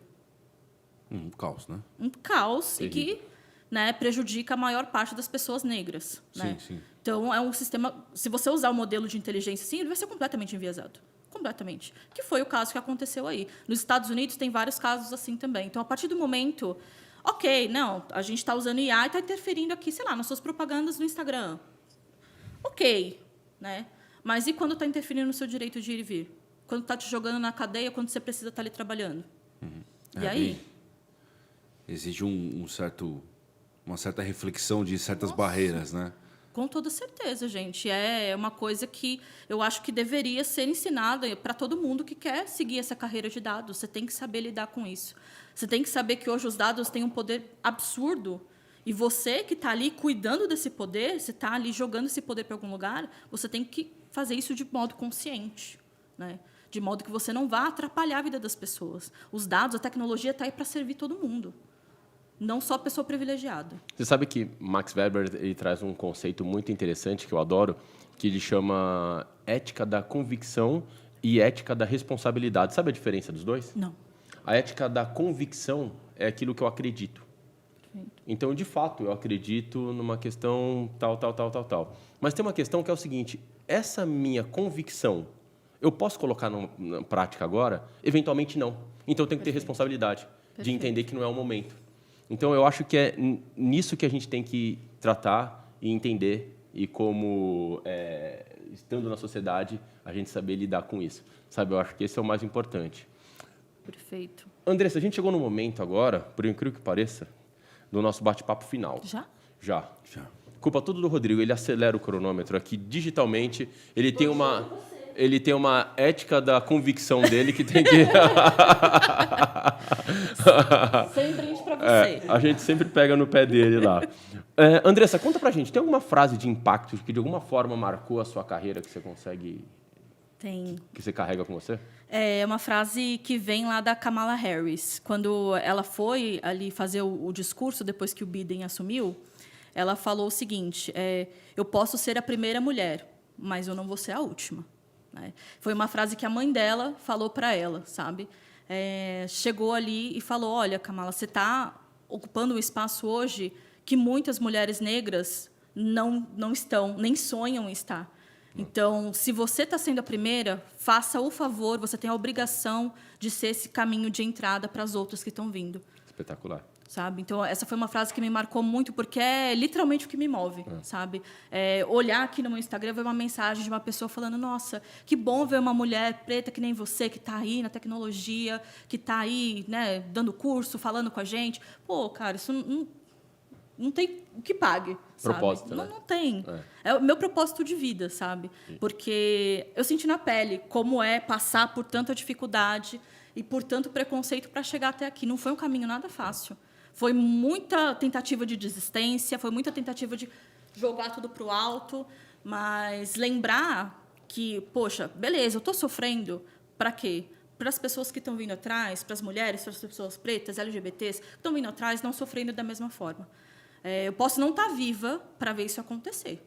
Caos, né?
Um caos e
Terrível.
que, né, prejudica a maior parte das pessoas negras. Né?
Sim, sim.
Então, é um sistema... Se você usar o modelo de inteligência assim, ele vai ser completamente enviesado. Completamente. Que foi o caso que aconteceu aí. Nos Estados Unidos tem vários casos assim também. Então, a partir do momento... Ok, não, a gente está usando IA e está interferindo aqui, sei lá, nas suas propagandas no Instagram. Ok, né? Mas e quando está interferindo no seu direito de ir e vir? Quando está te jogando na cadeia, quando você precisa estar ali trabalhando? E aí?
Exige uma certa reflexão de certas barreiras, né?
Com toda certeza, gente. É uma coisa que eu acho que deveria ser ensinada para todo mundo que quer seguir essa carreira de dados. Você tem que saber lidar com isso. Você tem que saber que hoje os dados têm um poder absurdo E você que está ali cuidando desse poder, você está ali jogando esse poder para algum lugar, você tem que fazer isso de modo consciente, né? De modo que você não vá atrapalhar a vida das pessoas. Os dados, a tecnologia está aí para servir todo mundo, não só a pessoa privilegiada.
Você sabe que Max Weber ele traz um conceito muito interessante que eu adoro, que ele chama ética da convicção e ética da responsabilidade. Sabe a diferença dos dois?
Não.
A ética da convicção é aquilo que eu acredito. Então, de fato, eu acredito numa questão tal. Mas tem uma questão que é o seguinte, essa minha convicção, eu posso colocar na prática agora? Eventualmente, não. Então, eu tenho que ter responsabilidade de entender que não é o momento. Então, eu acho que é nisso que a gente tem que tratar e entender e como, estando na sociedade, a gente saber lidar com isso. Sabe, eu acho que esse é o mais importante.
Perfeito.
Andressa, a gente chegou no momento agora, por incrível que pareça, do nosso bate-papo final.
Já?
Já. Culpa tudo do Rodrigo. Ele acelera o cronômetro aqui digitalmente. Ele tem uma ética da convicção dele que tem que...
Sem brinde para você.
A gente sempre pega no pé dele lá. Andressa, conta pra gente. Tem alguma frase de impacto que de alguma forma marcou a sua carreira que você consegue...
Tem.
Que você carrega com você?
É uma frase que vem lá da Kamala Harris. Quando ela foi ali fazer o discurso, depois que o Biden assumiu, ela falou o seguinte, eu posso ser a primeira mulher, mas eu não vou ser a última. Né? Foi uma frase que a mãe dela falou para ela, sabe? Chegou ali e falou, olha, Kamala, você está ocupando um espaço hoje que muitas mulheres negras não estão, nem sonham em estar. Então, se você está sendo a primeira, faça o favor, você tem a obrigação de ser esse caminho de entrada para as outras que estão vindo.
Espetacular.
Sabe? Então, essa foi uma frase que me marcou muito, porque é literalmente o que me move, sabe? Olhar aqui no meu Instagram, ver uma mensagem de uma pessoa falando, nossa, que bom ver uma mulher preta que nem você, que está aí na tecnologia, que está aí, né, dando curso, falando com a gente. Pô, cara, isso não tem o que pague, sabe?
Propósito, né?
Não tem. É o meu propósito de vida, sabe? Porque eu senti na pele como é passar por tanta dificuldade e por tanto preconceito para chegar até aqui. Não foi um caminho nada fácil. Foi muita tentativa de desistência, foi muita tentativa de jogar tudo para o alto, mas lembrar que, poxa, beleza, eu estou sofrendo, para quê? Para as pessoas que estão vindo atrás, para as mulheres, para as pessoas pretas, LGBTs, que estão vindo atrás, não sofrendo da mesma forma. Eu posso não estar viva para ver isso acontecer.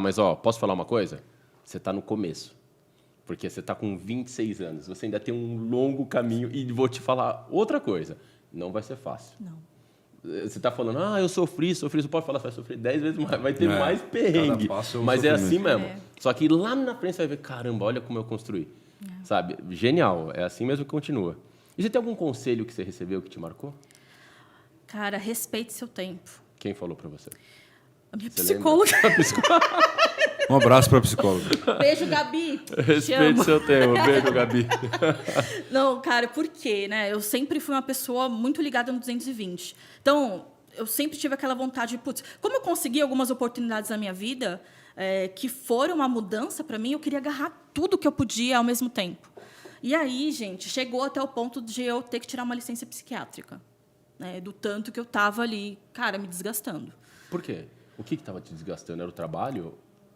Mas, posso falar uma coisa? Você está no começo. Porque você está com 26 anos. Você ainda tem um longo caminho. E vou te falar outra coisa. Não vai ser fácil.
Não.
Você está falando, eu sofri. Você pode falar, você vai sofrer 10 vezes mais. Vai ter mais perrengue. Mas é assim mesmo. Só que lá na frente você vai ver, caramba, olha como eu construí. Sabe? Genial. É assim mesmo que continua. E você tem algum conselho que você recebeu que te marcou?
Cara, respeite seu tempo.
Quem falou para você?
A minha psicóloga.
Um abraço para a psicóloga.
Beijo, Gabi.
Respeite seu tempo. Beijo, Gabi.
Não, cara, por quê? Né? Eu sempre fui uma pessoa muito ligada no 220. Então, eu sempre tive aquela vontade de, putz, como eu consegui algumas oportunidades na minha vida que foram uma mudança para mim, eu queria agarrar tudo que eu podia ao mesmo tempo. E aí, gente, chegou até o ponto de eu ter que tirar uma licença psiquiátrica. Né, do tanto que eu estava ali, cara, me desgastando.
Por quê? O que estava te desgastando? Era o trabalho?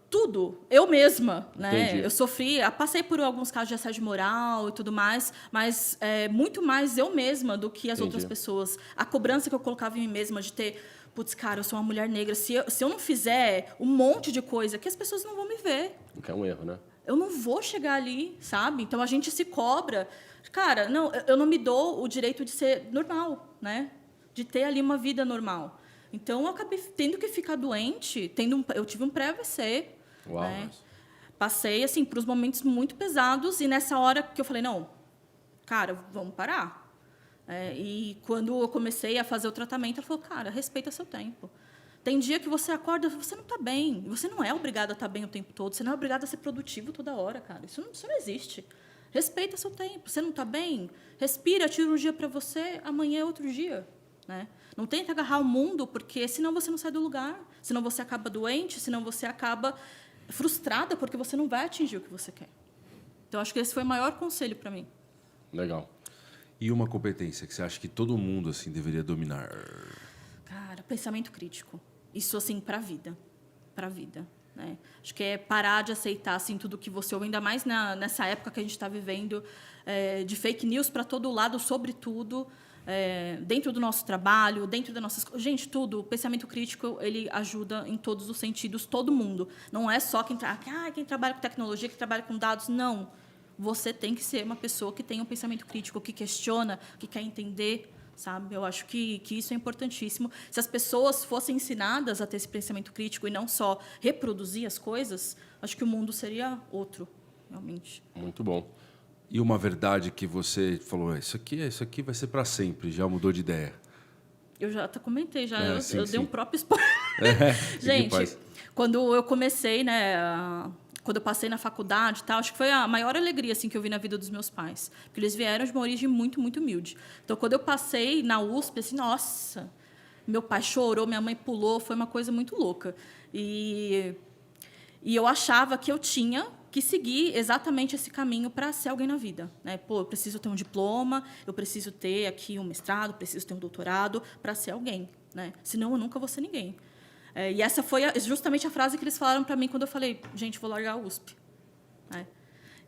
Tudo. Eu mesma. Né?
Entendi.
Eu passei por alguns casos de assédio moral e tudo mais, mas muito mais eu mesma do que as outras pessoas. A cobrança que eu colocava em mim mesma de ter, putz, cara, eu sou uma mulher negra, se eu não fizer um monte de coisa, que as pessoas não vão me ver.
O que é um erro, né?
Eu não vou chegar ali, sabe? Então, a gente se cobra. Cara, não, eu não me dou o direito de ser normal, né? De ter ali uma vida normal. Então, eu acabei tendo que ficar doente. Eu tive um pré-AVC.
Uau,
né?
mas...
Passei assim, por uns momentos muito pesados. E nessa hora que eu falei, não, cara, vamos parar. E quando eu comecei a fazer o tratamento, ela falou, cara, respeita seu tempo. Tem dia que você acorda e você não está bem. Você não é obrigado a estar bem o tempo todo. Você não é obrigado a ser produtivo toda hora, cara. Isso não existe. Respeita seu tempo. Você não está bem? Respira, tira um dia para você, amanhã é outro dia. Né? Não tenta agarrar o mundo, porque senão você não sai do lugar. Senão você acaba doente, senão você acaba frustrada, porque você não vai atingir o que você quer. Então, acho que esse foi o maior conselho para mim.
Legal.
E uma competência que você acha que todo mundo assim deveria dominar?
Cara, pensamento crítico. Isso, assim, para a vida. Para a vida. Né? Acho que é parar de aceitar assim, tudo que você ouve, ainda mais nessa época que a gente está vivendo, de fake news para todo lado, sobre tudo, dentro do nosso trabalho, dentro das nossas... Gente, tudo. O pensamento crítico, ele ajuda em todos os sentidos, todo mundo. Não é só quem trabalha com tecnologia, quem trabalha com dados. Não. Você tem que ser uma pessoa que tem um pensamento crítico, que questiona, que quer entender, sabe? Eu acho que isso é importantíssimo. Se as pessoas fossem ensinadas a ter esse pensamento crítico e não só reproduzir as coisas, acho que o mundo seria outro, realmente.
Muito bom.
E uma verdade que você falou, isso aqui vai ser para sempre, já mudou de ideia?
Eu já até comentei,
Sim,
eu dei um próprio spoiler. Gente, quando eu comecei, né, quando eu passei na faculdade, tal, acho que foi a maior alegria assim que eu vi na vida dos meus pais, porque eles vieram de uma origem muito, muito humilde. Então, quando eu passei na USP, assim, nossa, meu pai chorou, minha mãe pulou, foi uma coisa muito louca. E eu achava que eu tinha que seguir exatamente esse caminho para ser alguém na vida, né? Pô, eu preciso ter um diploma, eu preciso ter aqui um mestrado, preciso ter um doutorado para ser alguém, né? Senão eu nunca vou ser ninguém. E essa foi justamente a frase que eles falaram para mim quando eu falei, gente, vou largar a USP. Né?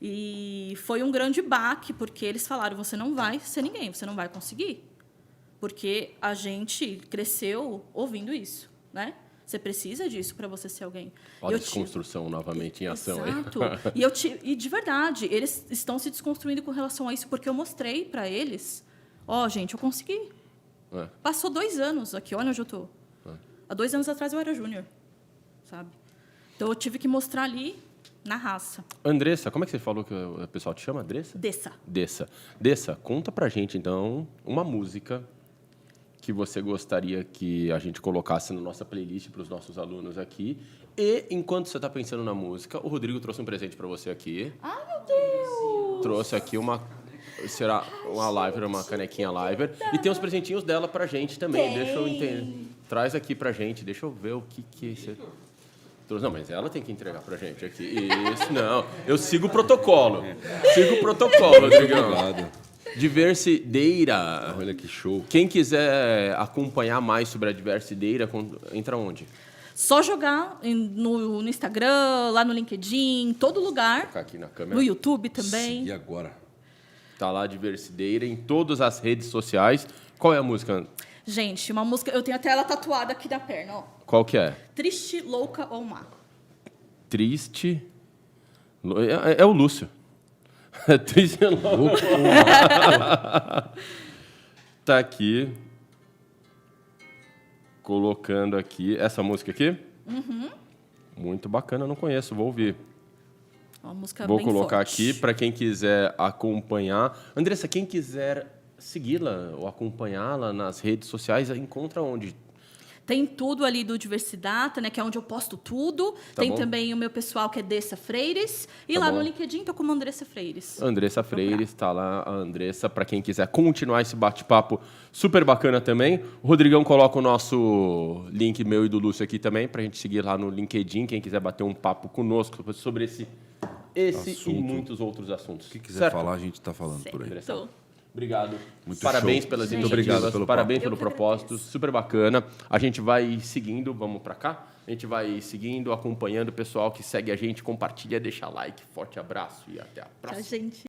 E foi um grande baque, porque eles falaram, você não vai ser ninguém, você não vai conseguir. Porque a gente cresceu ouvindo isso, né? Você precisa disso para você ser alguém.
Olha a desconstrução novamente em ação.
Exato. E de verdade, eles estão se desconstruindo com relação a isso, porque eu mostrei para eles, gente, eu consegui. Passou 2 anos aqui, olha onde eu estou. Há 2 anos atrás eu era júnior, sabe? Então eu tive que mostrar ali na raça.
Andressa, como é que você falou que o pessoal te chama? Andressa? Dessa, conta pra gente, então, uma música que você gostaria que a gente colocasse na nossa playlist para os nossos alunos aqui. E, enquanto você está pensando na música, o Rodrigo trouxe um presente para você aqui.
Ai, meu Deus!
Trouxe aqui será uma liver, uma canequinha liver. E tem uns presentinhos dela pra gente também. Deixa eu entender. Traz aqui pra gente, deixa eu ver o que você trouxe. Não, mas ela tem que entregar pra gente aqui. Isso, não. Eu sigo o protocolo. Rodrigão.
Obrigado.
Diversideira.
Olha que show.
Quem quiser acompanhar mais sobre a Diversideira, entra onde?
Só jogar no Instagram, lá no LinkedIn, em todo lugar.
Vou colocar aqui na câmera.
No YouTube também.
E agora?
Tá lá, Diversideira, em todas as redes sociais. Qual é a música?
Gente, uma música... Eu tenho até ela tatuada aqui na perna, ó.
Qual que é?
Triste, Louca ou Má.
Triste... É o Lúcio. Triste, Louca ou Má. Tá aqui. Colocando aqui. Essa música aqui?
Uhum.
Muito bacana, não conheço, vou ouvir.
Uma música
Vou
bem
colocar
forte.
aqui para quem quiser acompanhar. Andressa, quem quiser segui-la ou acompanhá-la nas redes sociais, encontra onde?
Tem tudo ali do Diversidata, né, que é onde eu posto tudo. Tem
bom.
também o meu pessoal, que é Dessa Freires. E lá no LinkedIn, tô como Andressa Freires.
Andressa Freires, está lá a Andressa, para quem quiser continuar esse bate-papo super bacana também. O Rodrigão coloca o nosso link meu e do Lúcio aqui também, para a gente seguir lá no LinkedIn, quem quiser bater um papo conosco sobre esse
Assunto.
e muitos outros assuntos.
O que quiser falar, a gente está falando por aí.
Certo.
Obrigado.
Muito
Parabéns
show.
pelas
Gente.
iniciativas,
Muito obrigado pelo
parabéns
papo.
pelo
Eu que
propósito,
agradeço.
super bacana. A gente vai seguindo, vamos para cá? A gente vai seguindo, acompanhando o pessoal que segue a gente, compartilha, deixa like. Forte abraço e até a próxima.
Tchau, gente.